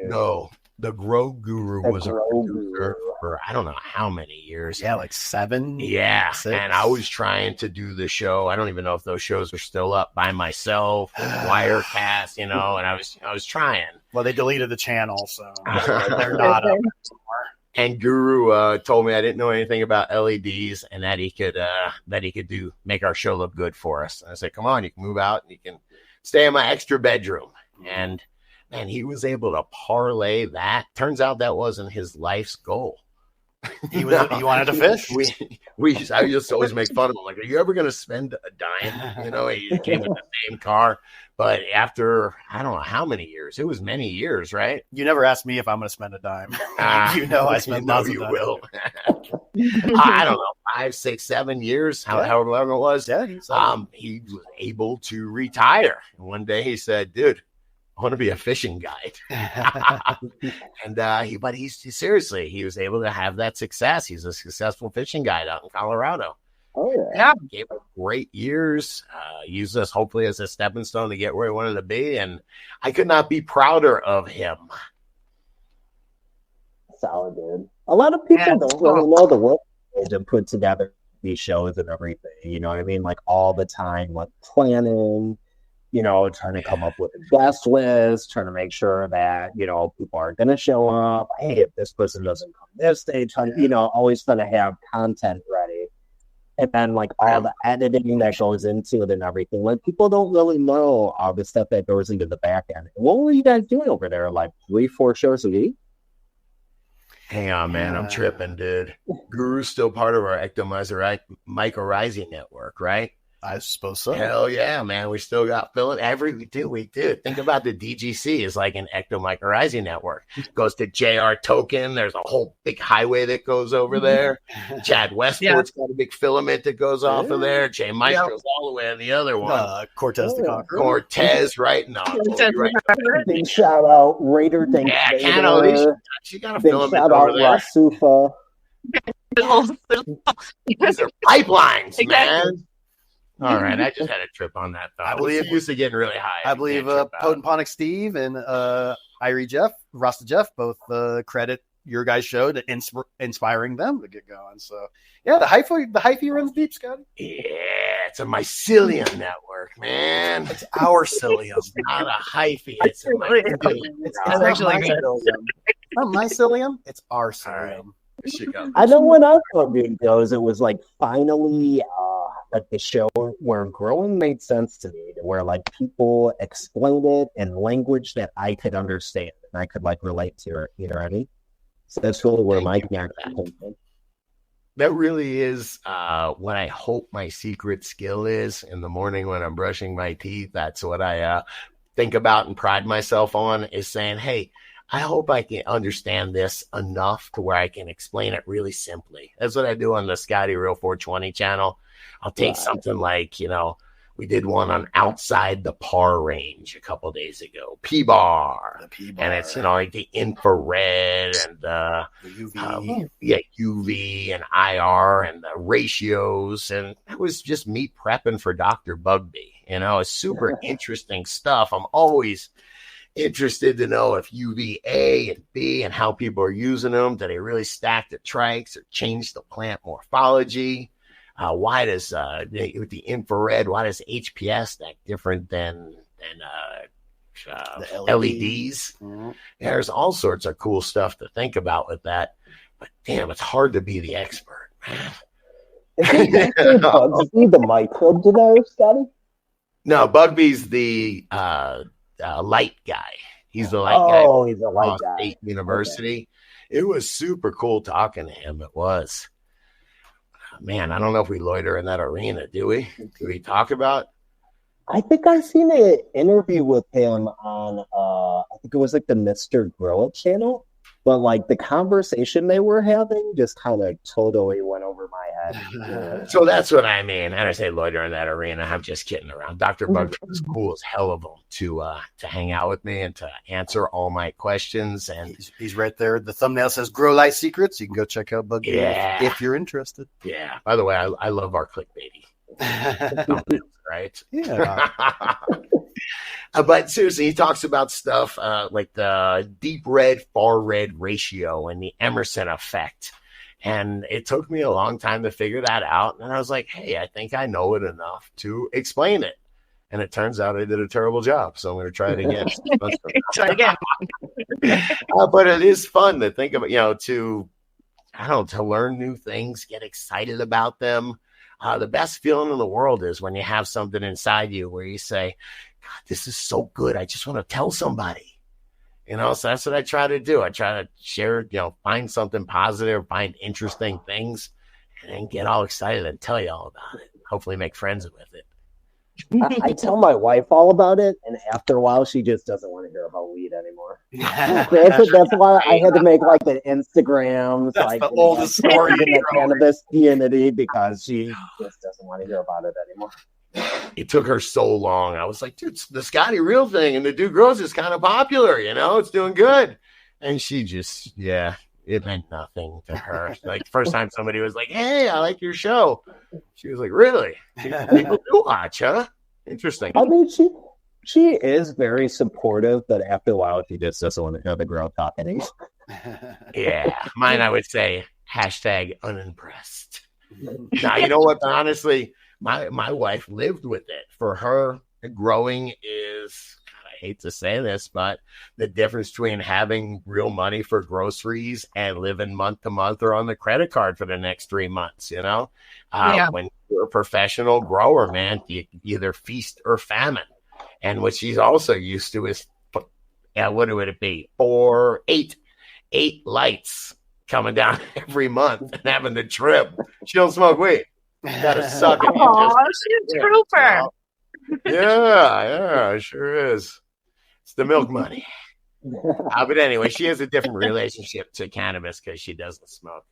know, the Grow Guru was a producer for I don't know how many years. Yeah, like 7. Yeah. 6. And I was trying to do the show. I don't even know if those shows are still up by myself, Wirecast, and I was trying. Well, they deleted the channel, so they're not up anymore. And Guru told me I didn't know anything about LEDs and that he could make our show look good for us. And I said, come on, you can move out and you can stay in my extra bedroom. And he was able to parlay that. Turns out that wasn't his life's goal. He wanted to fish. I just always make fun of him. Like, are you ever going to spend a dime? He came with the same car. But after, I don't know how many years. It was many years, right? You never asked me if I'm going to spend a dime. I spent lots of you time. Will. I don't know, 5, 6, 7 years, however long it was. Yeah, he was able to retire. And one day he said, dude, I want to be a fishing guide. And he was able to have that success. He's a successful fishing guide out in Colorado. Oh, yeah. Gave us great years. Used us hopefully as a stepping stone to get where he wanted to be. And I could not be prouder of him. solid, dude. A lot of people don't really know the work to put together these shows and everything. You know what I mean? Like all the time, like planning. You know, trying to come up with a guest list, trying to make sure that, you know, people are going to show up. Hey, if this person doesn't come this day, you know, always trying to have content ready. And then, like, all the editing that goes into it and everything. Like, people don't really know all the stuff that goes into the back end. What were you guys doing over there? Like, 3-4 shows a week? Hang on, man. I'm tripping, dude. Guru's still part of our mycorrhizal network, right? I suppose so. Hell yeah, man. We still got filling every week, dude. Think about the DGC is like an ectomycorrhizae network. Goes to JR Token. There's a whole big highway that goes over there. Chad Westport's got a big filament that goes off of there. Jay Maestro's all the way on the other one. Cortez the Conqueror. Cortez, right? No. Right. Big shout out Raider. Yeah, Cannabis. She got a filament over there. Rhizosphere. These are pipelines, man. All right, I just had a trip on that. I believe it was getting really high. I believe Potent Ponic Steve and Irie Jeff, Rasta Jeff, both credit your guys' show to inspiring them to get going. So yeah, the hyphy runs deep, Scotty. Yeah, it's a mycelium network, man. It's our psyllium, not a hyphy. It's a mycelium. It's actually good. It's not mycelium. It's our psyllium. I know when I saw videos, it was like finally like the show where growing made sense to me, where like people explained it in language that I could understand and I could like relate to it. You know what I mean? So that's really where my connection came from. That really is what I hope my secret skill is in the morning when I'm brushing my teeth. That's what I think about and pride myself on, is saying, hey, I hope I can understand this enough to where I can explain it really simply. That's what I do on the Scotty Real 420 channel. I'll take something like, you know, we did one on outside the PAR range a couple of days ago, P-bar. And it's, you know, like the infrared and the UV. UV and IR and the ratios. And it was just me prepping for Dr. Bugby. You know, it's super interesting stuff. I'm always interested to know if UVA and B and how people are using them. Do they really stack the trikes or change the plant morphology? Why does with the infrared, why does HPS stack different than the LEDs? Mm-hmm. There's all sorts of cool stuff to think about with that. But damn, it's hard to be the expert, man. Is it Bugsby the microbe today, Scotty? No, Bugby's the light guy. He's the light guy. Oh, he's a light guy. State University. Okay. It was super cool talking to him. It was. Man, I don't know if we loiter in that arena, do we? Do we talk about? I think I seen an interview with him on, I think it was like the Mr. Grow Up channel. But like the conversation they were having just kind of totally went over my head. Yeah. So that's what I mean. And I say loiter in that arena. I'm just kidding around. Dr. Bug was cool as hell of him to hang out with me and to answer all my questions. And he's right there. The thumbnail says Grow Light Secrets. You can go check out Bug if you're interested. Yeah. By the way, I love our clickbaity. Right? Yeah. But seriously, he talks about stuff like the deep red, far red ratio and the Emerson effect. And it took me a long time to figure that out. And I was like, hey, I think I know it enough to explain it. And it turns out I did a terrible job. So I'm going to try it again. Try again. But it is fun to think about, you know, to learn new things, get excited about them. The best feeling in the world is when you have something inside you where you say, God, this is so good. I just want to tell somebody, you know, so that's what I try to do. I try to share, you know, find something positive, find interesting things, and then get all excited and tell you all about it. Hopefully make friends with it. I tell my wife all about it, and after a while, she just doesn't want to hear about weed anymore. That's why I had to make like the Instagrams, that's like the oldest story in the cannabis community, because she just doesn't want to hear about it anymore. It took her so long. I was like, dude, the Scotty Real thing and the Dude Grows is kind of popular, you know, it's doing good. And she just, it meant nothing to her. Like, first time somebody was like, hey, I like your show. She was like, really? People do watch, huh? Interesting. I mean, she is very supportive, but after a while, she just doesn't want to hear the girl talk anymore. Yeah, mine I would say #unimpressed. Now, you know what? Honestly, my wife lived with it. For her, growing is, God, I hate to say this, but the difference between having real money for groceries and living month to month or on the credit card for the next 3 months, when you're a professional grower, man, you either feast or famine. And what she's also used to is, what would it be? 8 lights coming down every month and having to trim. She don't smoke weed. Gotta suck it. Oh, she's a trooper. Yeah, sure is. It's the milk money. But anyway, she has a different relationship to cannabis because she doesn't smoke.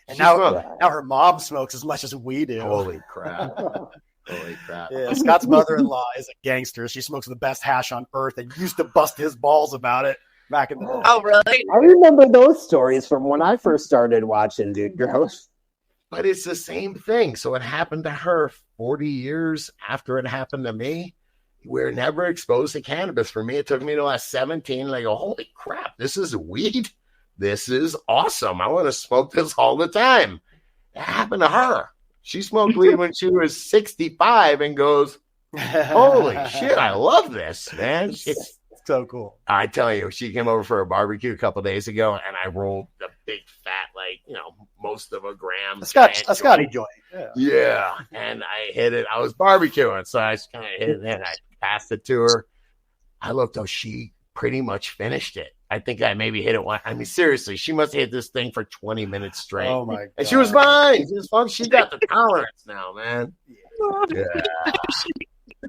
And now her mom smokes as much as we do. Holy crap. Holy crap. Yeah, Scott's mother-in-law is a gangster. She smokes the best hash on earth and used to bust his balls about it back in the day. Oh, really? I remember those stories from when I first started watching Dude Gross. But it's the same thing. So it happened to her 40 years after it happened to me. We're never exposed to cannabis. For me, it took me to last 17. And I go, holy crap, this is weed. This is awesome. I want to smoke this all the time. That happened to her. She smoked weed when she was 65 and goes, holy shit, I love this, man. It's so cool. I tell you, she came over for a barbecue a couple of days ago, and I rolled the big fat, most of a gram. A Scotty joint. Yeah, and I hit it. I was barbecuing, so I just kind of hit it, and I passed it to her. I looked, she pretty much finished it. I think I maybe hit it one. I mean, seriously, she must have hit this thing for 20 minutes straight. Oh, my God. And she was fine. She was fine. She got the tolerance now, man. Yeah.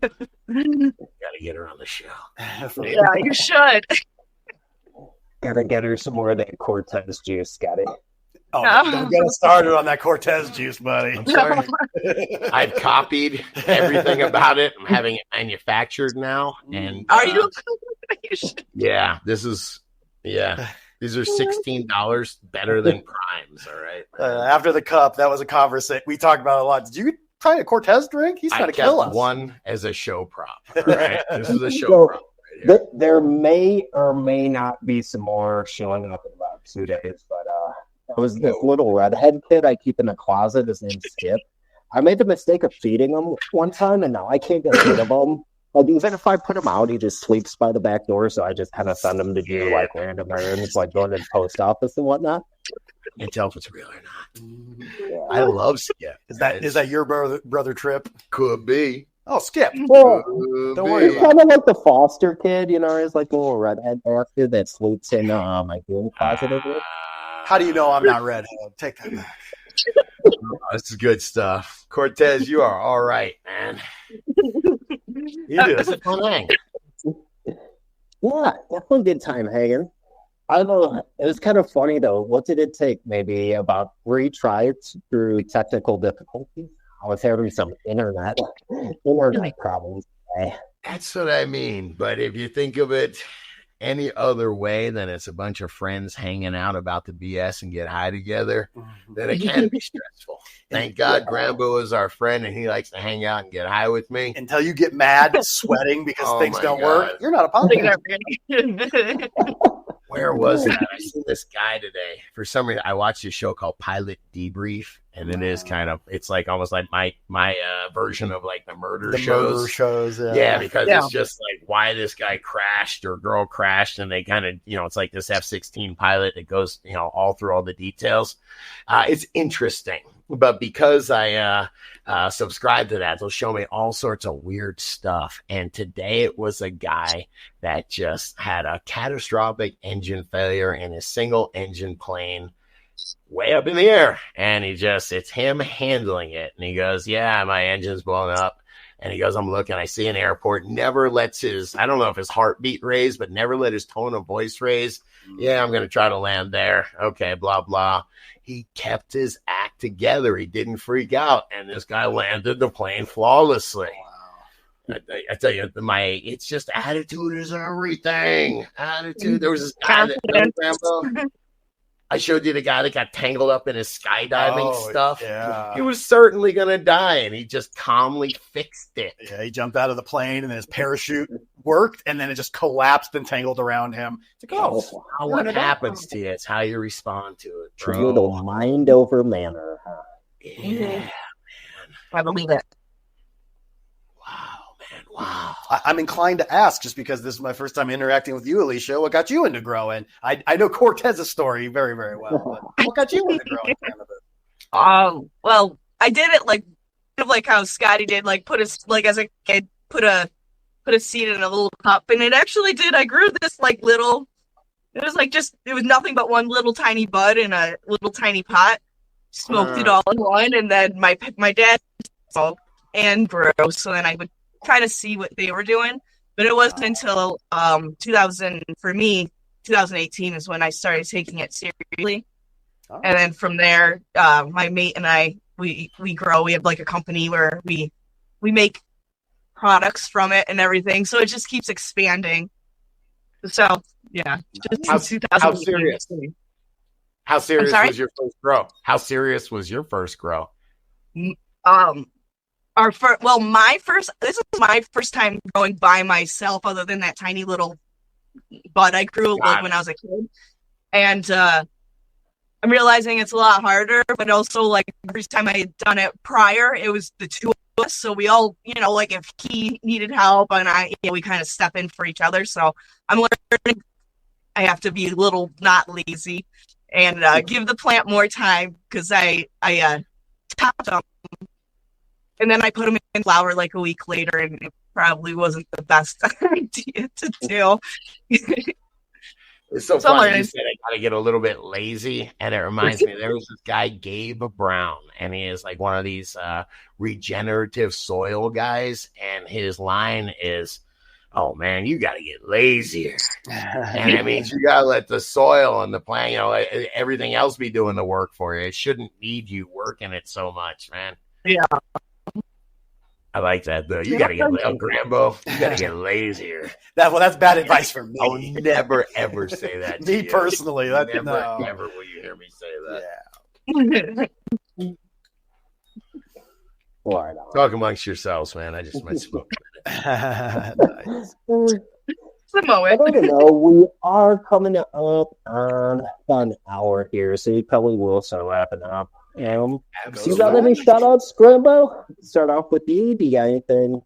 Gotta get her on the show. Yeah, you should. Gotta get her some more of that Cortez juice, Scotty. Oh, don't get us started on that Cortez juice, buddy. I'm sorry. I've copied everything about it. I'm having it manufactured now. And Are you? Yeah, these are $16 better than Primes. All right. After the cup, that was a conversation we talked about a lot. Did you try a Cortez drink? He's trying to kill us. One as a show prop. All right. This is a show prop. Right, there may or may not be some more showing up in about 2 days, but it was this little redhead kid I keep in the closet. His name's Skip. I made the mistake of feeding him one time, and now I can't get rid of him. Like, even if I put him out, he just sleeps by the back door, so I just kind of send him to do, random errands, going to the post office and whatnot. Can't tell if it's real or not. Yeah. I love Skip. Is that your brother Trip? Could be. Oh, Skip. Well, don't worry. Kind of like the foster kid, is like a little redhead bastard that sleeps in my room positively. How do you know I'm not redhead? Take that back. This is good stuff. Cortez, you are all right, man. You do. It's a fun hang. Yeah, definitely good time hanging. I don't know. It was kind of funny, though. What did it take? Maybe about 3 tries through technical difficulties. I was having some internet problems today. That's what I mean. But if you think of it any other way than it's a bunch of friends hanging out about the BS and get high together, then it can be stressful. Thank God Grambo is our friend and he likes to hang out and get high with me. Until you get mad, sweating because things don't work. You're not a podcast. Where was that? I seen this guy today. For some reason, I watched a show called Pilot Debrief, and it is it's like almost like my version of like the murder shows. Yeah, because it's just like why this guy crashed or girl crashed, and they kind of it's like this F-16 pilot that goes all through all the details. It's interesting. But because I subscribe to that, they'll show me all sorts of weird stuff. And today it was a guy that just had a catastrophic engine failure in his single engine plane way up in the air. And it's him handling it. And he goes, yeah, my engine's blown up. And he goes, I'm looking, I see an airport, never lets I don't know if his heartbeat raise, but never let his tone of voice raise. Yeah, I'm going to try to land there. Okay, blah, blah. He kept his act together. He didn't freak out. And this guy landed the plane flawlessly. Wow. I tell you, it's just attitude is everything. Attitude. There was this guy I showed you the guy that got tangled up in his skydiving stuff. Yeah. He was certainly going to die, and he just calmly fixed it. Yeah, he jumped out of the plane, and his parachute worked, and then it just collapsed and tangled around him. It's like, oh, what happens to you? It's how you respond to it, bro. True little mind over manner. Huh? Yeah, I believe it. wow, man, wow. I'm inclined to ask, just because this is my first time interacting with you, Alicia. What got you into growing? I know Cortez's story very, very well. But what got you into growing cannabis? Well, I did it like how Scotty did, like put as a kid, put a seed in a little cup, and it actually did. I grew this little. It was it was nothing but one little tiny bud in a little tiny pot. Smoked it all in one, and then my dad smoked and grew. So then I would kind of see what they were doing, but it wasn't until 2018 is when I started taking it seriously. And then from there, my mate and I, we grow. We have a company where we make products from it and everything. So it just keeps expanding. So yeah, how serious? How serious was your first grow? How serious was your first grow? This is my first time growing by myself, other than that tiny little bud I grew when I was a kid. And I'm realizing it's a lot harder, but also every time I had done it prior, it was the two of us. So we all, if he needed help and we kind of step in for each other. So I'm learning I have to be a little not lazy and give the plant more time, because I topped them and then I put them in flower a week later, and it probably wasn't the best idea to do. It's so funny you said I got to get a little bit lazy, and it reminds me, there was this guy, Gabe Brown, and he is one of these regenerative soil guys, and his line is, oh man, you got to get lazier. And that means you got to let the soil and the plant, everything else be doing the work for you. It shouldn't need you working it so much, man. Yeah. I like that, though. You got to get Grambo. You got to get lazier. That's bad advice for me. I'll never, ever say that to me you. personally. Never will you hear me say that. Yeah. Right. Talk amongst yourselves, man. I just might smoke. Nice. It's the moment. I don't know. We are coming up on an hour here, so you probably will start wrapping up. So you got any shout outs, Grambo? Start off with you. Do you got anything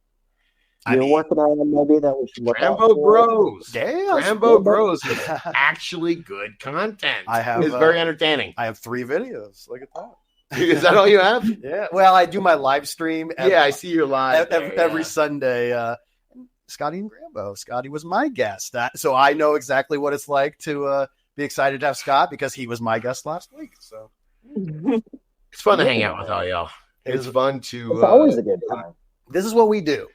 you're working on maybe that we should look out Rambo for? Bros. Damn, Rambo Bros is actually good content. It's very entertaining. I have 3 videos. Look at that. Is that all you have? Yeah. Well, I do my live stream. I see your live every Sunday. Scotty and Grambo. Scotty was my guest, so I know exactly what it's like to be excited to have Scott, because he was my guest last week. So it's fun to hang out with all y'all. It's fun to. It's always a good time. This is what we do.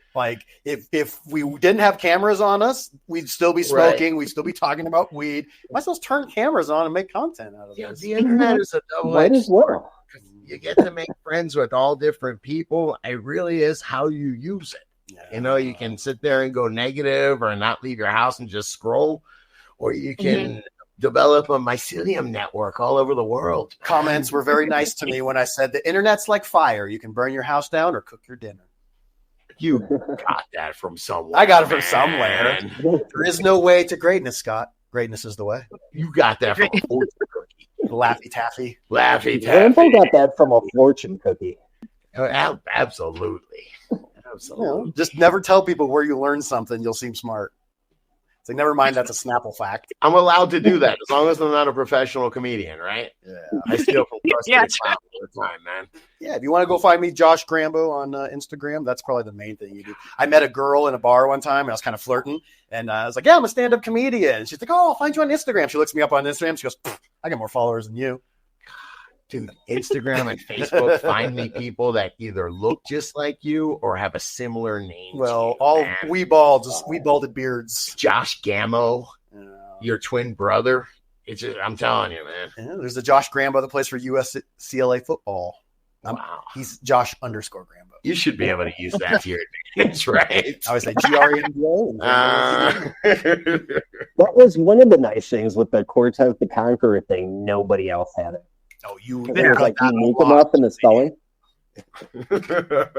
If we didn't have cameras on us, we'd still be smoking. We'd still be talking about weed. Might as well turn cameras on and make content out of this. The internet is a double-edged sword. You get to make friends with all different people. It really is how you use it. Yeah. You can sit there and go negative or not leave your house and just scroll, or you can develop a mycelium network all over the world. Comments were very nice to me when I said the internet's like fire. You can burn your house down or cook your dinner. You got that from somewhere. I got it from somewhere. There is no way to greatness, Scott. Greatness is the way. You got that from a fortune cookie. Laffy Taffy. Grandpa got that from a fortune cookie. Absolutely. Just never tell people where you learn something. You'll seem smart. It's like, never mind, that's a Snapple fact. I'm allowed to do that as long as I'm not a professional comedian, right? Yeah. I steal from frustrated clowns all the time, man. Yeah, if you want to go find me, Josh Grambo on Instagram, that's probably the main thing you do. I met a girl in a bar one time, and I was kind of flirting, and I was like, yeah, I'm a stand-up comedian. And she's like, oh, I'll find you on Instagram. She looks me up on Instagram. She goes, I got more followers than you. Dude, Instagram and Facebook find me people that either look just like you or have a similar name. Well, we balded beards. Josh Gammo, your twin brother. I'm telling you, man. Yeah, there's the Josh Grambo that plays for USCLA football. Wow. He's Josh _Grambo. You should be able to use that to your advantage, right? I always say GRMBO. That was one of the nice things with the Cortez the Konqueror thing. Nobody else had it. Oh, you like unique enough in the spelling. There's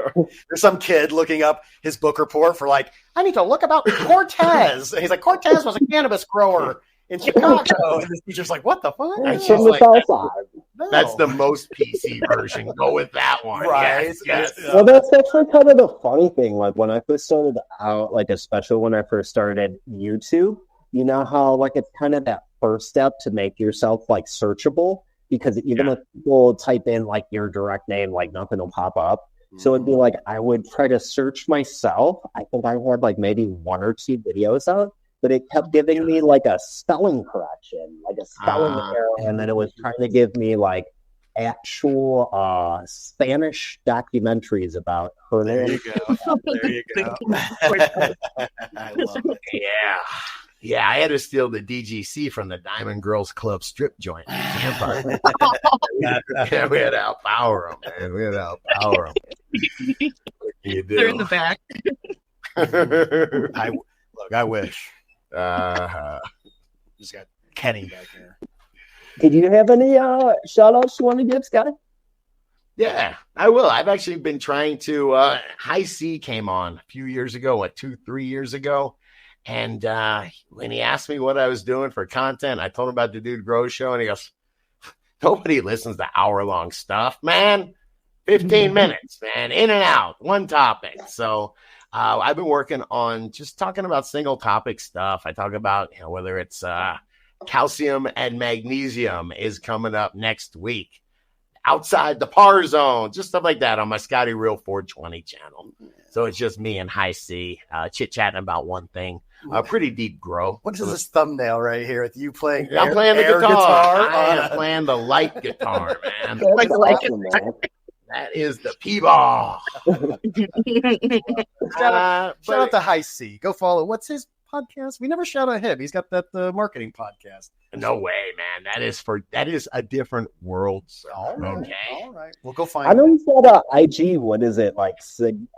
some kid looking up his book report for like, I need to look about Cortez. And he's like, Cortez was a cannabis grower in Chicago. And this teacher's like, what the fuck? And she's From the like, south side. No. that's the most PC version. Go with that one. Right. Yes. Yeah. Well, that's actually kind of the funny thing. Like when I first started out, like especially when I first started YouTube, you know how like it's kind of that first step to make yourself like searchable, because even if people type in like your direct name, like nothing will pop up. So it'd be like I would try to search myself. I think I had like maybe 1 or 2 videos out, but it kept giving me like a spelling correction, like a spelling error, and then it was trying to give me like actual Spanish documentaries about her There name. you go. There you go. I love it. Yeah, I had to steal the DGC from the Diamond Girls Club strip joint. Yeah, we had to outpower them, man. We had to outpower them. You do. They're in the back. I wish. Just got Kenny back here. Did you have any shout outs you want to give, Scotty? Yeah, I will. I've actually been trying to. High C came on a few years ago, 2-3 years ago. And when he asked me what I was doing for content, I told him about the Dude Grow Show, and he goes, nobody listens to hour-long stuff, man. 15 minutes, man, in and out, one topic. So I've been working on just talking about single topic stuff. I talk about whether it's calcium and magnesium is coming up next week, outside the par zone, just stuff like that on my Scotty Real 420 channel. So it's just me and High C chit-chatting about one thing. Pretty deep grow. What is this thumbnail right here with you playing? I'm playing the air guitar. I am playing the light guitar, man. Like a light That is the P-ball. Shout out to High C. Go follow. What's his podcast? We never shout out him. He's got the marketing podcast. No way, man. That is a different world. So, All right. We'll go find. I know he's got a IG. What is it like?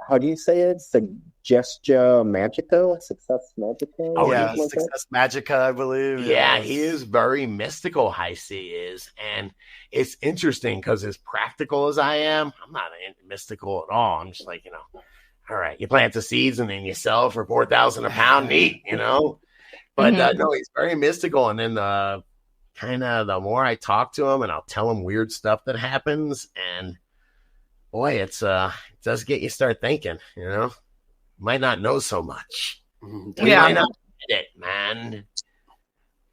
How do you say it? Suggestia Magico? Success Magico? Oh, yeah, Something like that? Success Magica, I believe. Yeah, he is very mystical, High C is. And it's interesting because as practical as I am, I'm not mystical at all. I'm just like, all right, you plant the seeds and then you sell for $4,000 a pound neat, But no, he's very mystical. And then the more I talk to him and I'll tell him weird stuff that happens, and boy, it does get you start thinking, might not know so much. We might not get it, man.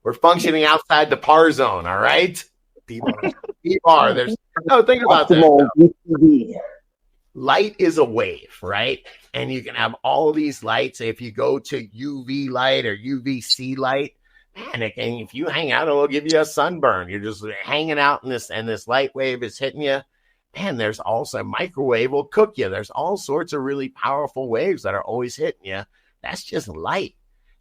We're functioning outside the par zone, all right? P-bar. Think about that. Light is a wave, right? And you can have all these lights. If you go to UV light or UVC light, man, if you hang out, it'll give you a sunburn. You're just hanging out in this, and this light wave is hitting you. Man, there's also a microwave will cook you. There's all sorts of really powerful waves that are always hitting you. That's just light.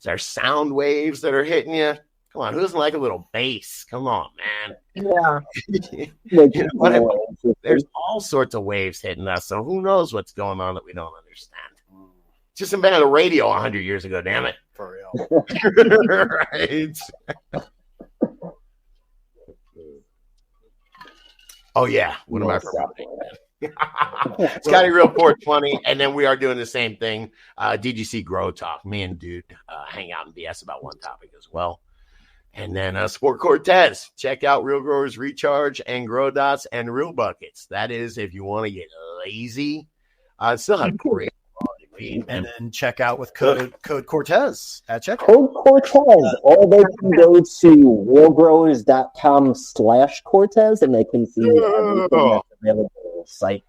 There's sound waves that are hitting you. Come on, who doesn't like a little bass? Come on, man. Yeah. There's all sorts of waves hitting us, so who knows what's going on that we don't understand. Just invented the radio 100 years ago, damn it. For real. Right. Oh, yeah. What am I promoting? Scotty Real 420, and then we are doing the same thing. DGC Grow Talk. Me and Dude hang out and BS about one topic as well. And then support Cortez. Check out Real Growers Recharge and Grow Dots and Real Buckets. That is if you want to get lazy. Still have great quality weed. And then check out with code Cortez at checkout. Code Cortez. Or they can go to realgrowers.com/Cortez and they can see everything that's available site.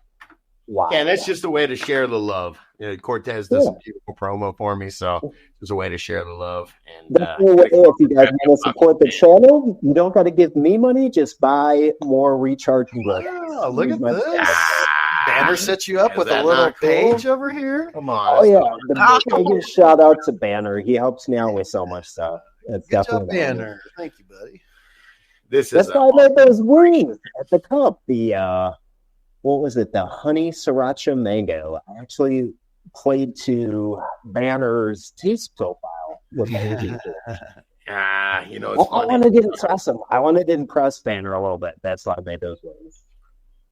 Wow. Yeah, that's just a way to share the love. Cortez does a beautiful promo for me, so it's a way to share the love. And if you guys want to support the channel, you don't got to give me money. Just buy more recharging gloves. Oh, look at this. Banner set you up with a little page over here. Come on. Oh, yeah. The biggest shout out to Banner. He helps me out with so much stuff. It's Good definitely job, Banner. Thank you, buddy. That's why I made those wings at the cup. The what was it? The honey sriracha mango. I actually played to Banner's taste profile with my review. I wanted to impress him. I wanted to impress Banner a little bit. That's why I made those wings.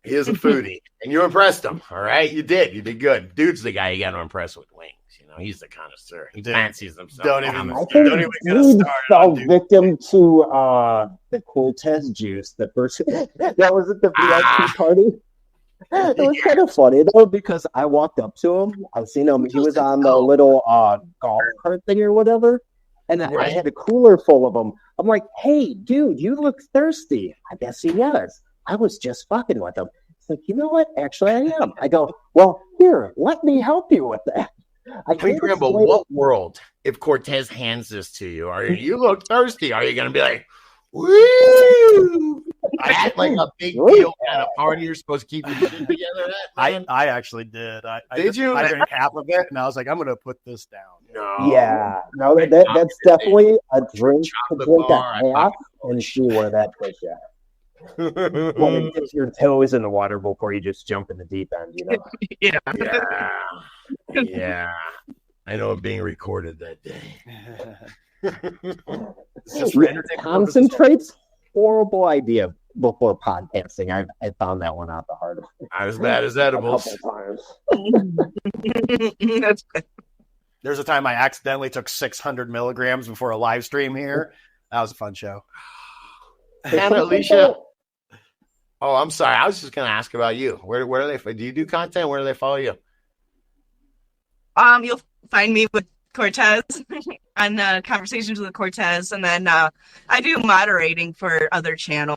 He is a foodie, and you impressed him. All right, you did. You did good. Dude's the guy you got to impress with wings. You know, he's the connoisseur. He fancies himself. Don't even I get think us dude started fell on dude. victim to the Cortez juice. The first that was at the VIP party. It was kind of funny though because I walked up to him. I seen him. He was on the little golf cart thing or whatever, and I had a cooler full of them. I'm like, "Hey, dude, you look thirsty." I guess he is. I was just fucking with him. It's like, you know what? Actually, I am. I go, well, here, let me help you with that. I mean, Rambo, what world, if Cortez hands this to you, you look thirsty, are you going to be like, woo? Act like a big deal kind of party you're supposed to keep your shit together at, man? I actually did. Did you? I drank half of it, and I was like, I'm going to put this down. No. Yeah. No, that's definitely a drink to drink a half and see where that takes you. Well, you dip your toes in the water before you just jump in the deep end, you know? Yeah. I know it being recorded that day. Concentrates, horrible idea before podcasting. I found that one out the hardest. Not as bad as edibles. A couple times. That's good. There's a time I accidentally took 600 milligrams before a live stream here. That was a fun show. And Alicia. Oh, I'm sorry. I was just going to ask about you. Where do they? Do you do content? Where do they follow you? You'll find me with Cortez on Conversations with Cortez, and then I do moderating for other channels,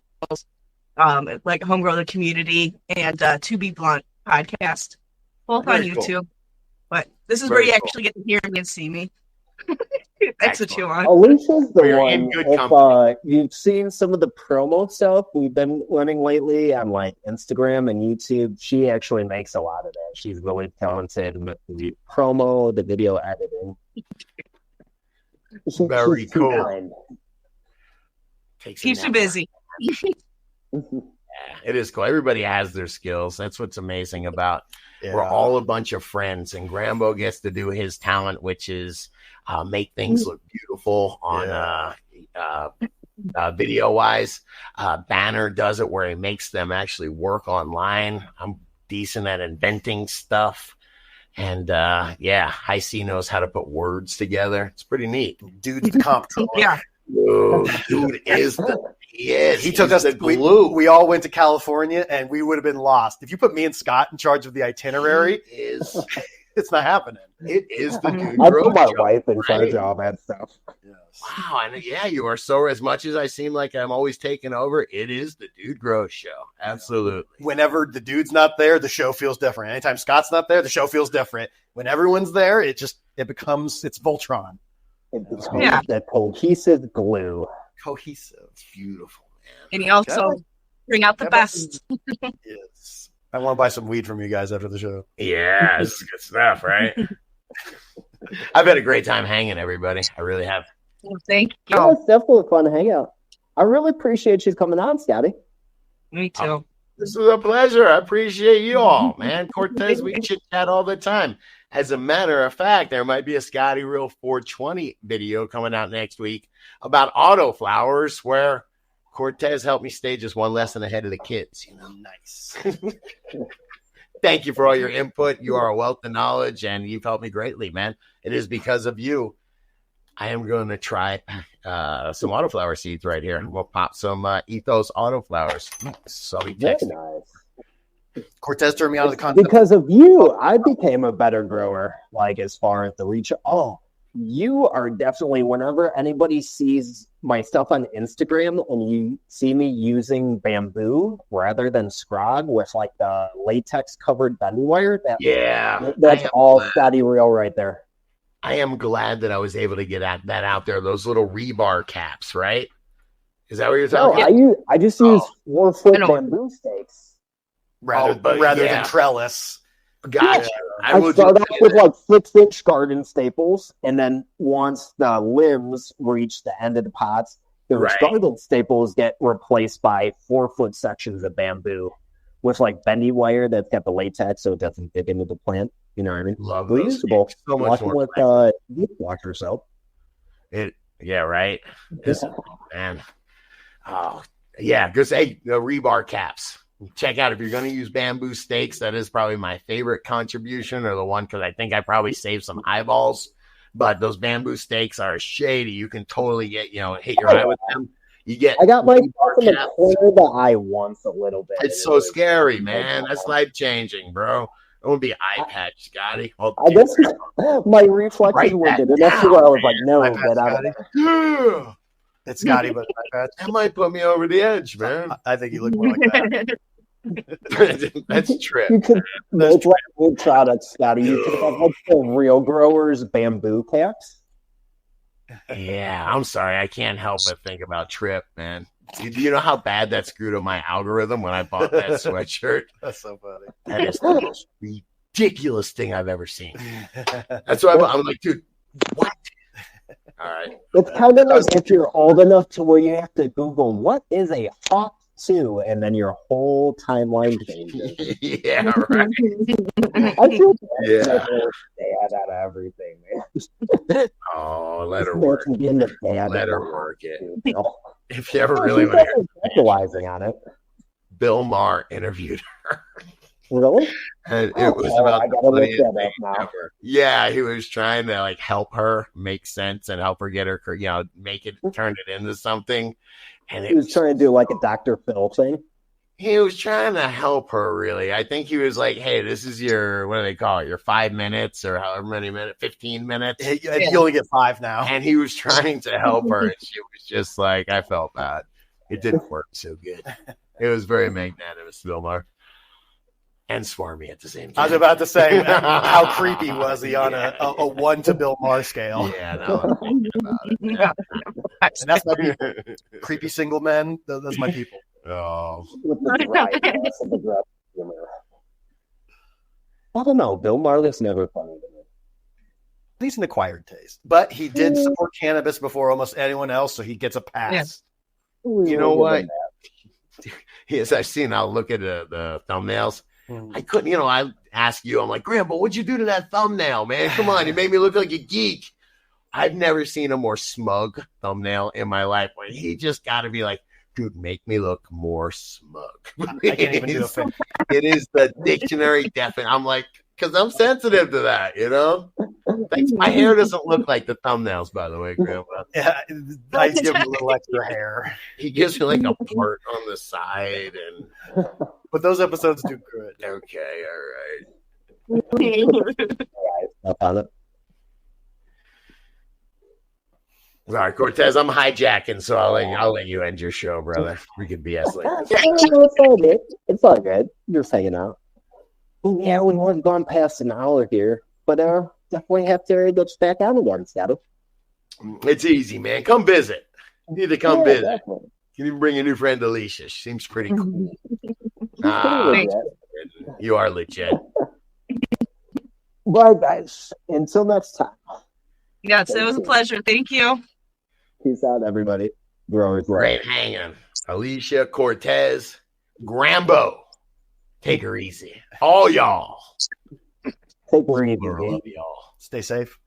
like Homegrown the Community and To Be Blunt podcast, both on YouTube. Cool. But this is where you actually get to hear me and see me. That's what you want. Alicia's the one. If you've seen some of the promo stuff we've been running lately on like Instagram and YouTube, she actually makes a lot of that. She's really talented with the promo, the video editing. Very cool. Keeps you busy. Yeah, it is cool. Everybody has their skills. That's what's amazing about. Yeah. We're all a bunch of friends, and Grambo gets to do his talent, which is make things look beautiful on video wise. Banner does it where he makes them actually work online. I'm decent at inventing stuff. And High C knows how to put words together. It's pretty neat. Dude's the comptroller. Yeah. Dude is he took us to glue. We all went to California and we would have been lost. If you put me and Scott in charge of the itinerary, it's not happening. It is the dude. I put my wife in charge of all that stuff. Yes. Wow, and you are so. As much as I seem like I'm always taking over, it is the Dude Grows show. Absolutely. Whenever the dude's not there, the show feels different. Anytime Scott's not there, the show feels different. When everyone's there, it's Voltron. It becomes that cohesive glue. Cohesive, it's beautiful, man. And you also bring out the best. Yes. I want to buy some weed from you guys after the show. Yeah, it's good stuff, right? I've had a great time hanging, everybody. I really have. Well, thank you. Yeah, it's definitely fun to hang out. I really appreciate you coming on, Scotty. Me too. This was a pleasure. I appreciate you all, man. Cortez, we chit chat all the time. As a matter of fact, there might be a Scotty Real 420 video coming out next week about autoflowers where Cortez helped me stay just one lesson ahead of the kids. You know, nice. Thank you for all your input. You are a wealth of knowledge, and you've helped me greatly, man. It is because of you. I am going to try some autoflower seeds right here. We'll pop some Ethos autoflowers. So we text. Nice. Cortez turned me out of the concept. Because of you, I became a better grower, like as far as the reach. Oh, you are definitely, whenever anybody sees my stuff on Instagram and you see me using bamboo rather than scrog with like the latex covered bending wire, that's all Scotty Real right there. I am glad that I was able to get that out there. Those little rebar caps, right? Is that what you're talking about? No, I just use 4-foot bamboo stakes. Rather than trellis. Gotcha. I start off with like 6-inch garden staples, and then once the limbs reach the end of the pots, the garden staples get replaced by 4-foot sections of bamboo with like bendy wire that's got the latex so it doesn't dig into the plant. You know what I mean? Love reusable. So much more with dishwasher soap. Right. Man. Oh yeah, because the rebar caps. check out if you're going to use bamboo stakes. That is probably my favorite contribution, or the one because I think I probably saved some eyeballs. But those bamboo stakes are shady. You can totally get hit your eye with them. You get. I got myself in the corner of the eye once a little bit. It's so scary, man. That's life changing, bro. It would be eye patch, Scotty. I guess my reflexes were good enough to where I was like, no, get out of there. Yeah. It's Scotty, but That might put me over the edge, man. I think you look more like that. That's trip. You could make like good products, Scotty. You could have like the Real Growers bamboo caps. Yeah, I'm sorry. I can't help but think about Trip, man. Do you know how bad that screwed up my algorithm when I bought that sweatshirt? That's so funny. That is the most ridiculous thing I've ever seen. That's why I'm like, dude, what? All right. It's kind of like if you're old enough to where you have to Google what is a Hawk 2, and then your whole timeline changes. Yeah, right. I feel Yeah. bad out of everything, man. Oh, let her work. Let her work it. If you ever really want to hear, capitalizing on it. Bill Maher interviewed her. Really? And it was about I the gotta look funniest that up thing now. ever. Yeah, he was trying to like help her make sense and help her get her, make it, turn it into something. And He was trying to do like a Dr. Phil thing. he was trying to help her, really. I think he was like, hey, this is your, what do they call it? Your 5 minutes or however many minutes, 15 minutes. You only get 5 now. And he was trying to help her. And she was just like, I felt bad. It didn't work so good. It was very magnanimous, Bill Maher. And swarmy at the same time. I was about to say, how creepy was he on a 1 to Bill Maher scale? Yeah, no, I'm thinking about it. Yeah. And that's my people. Creepy single men. Those my people. Oh, With the dry glass of the grub humor. I don't know. Bill Maher's never funny to me. At least an acquired taste. But he did support cannabis before almost anyone else, so he gets a pass. you know what? Yes, I've seen. I'll look at the thumbnails. I couldn't, I ask you, I'm like, Grandpa, what'd you do to that thumbnail, man? Come on, you made me look like a geek. I've never seen a more smug thumbnail in my life. But he just got to be like, dude, make me look more smug. I can't even do a thing. It is the dictionary definition. I'm like, because I'm sensitive to that, My hair doesn't look like the thumbnails, by the way, Grandpa. Yeah, I give him a little extra hair. He gives me like a part on the side, and But those episodes do good. okay, all right. Up on it. All right, Cortez, I'm hijacking, so I'll let you end your show, brother. We could BS like this. It's all good. It's all good. Just hanging out. Yeah, we weren't gone past an hour here, but definitely have to get back on again, Scotty. It's easy, man. Come visit. You need to come visit. Definitely. You can bring your new friend Alicia. She seems pretty cool. Pretty legit. You are legit. Bye, guys. Until next time. Yes, it was a pleasure. Thank you. Peace out, everybody. Growers love. Great hanging. Alicia, Cortez, Grambo. Take her easy. All y'all. Take it easy. Love y'all. Stay safe.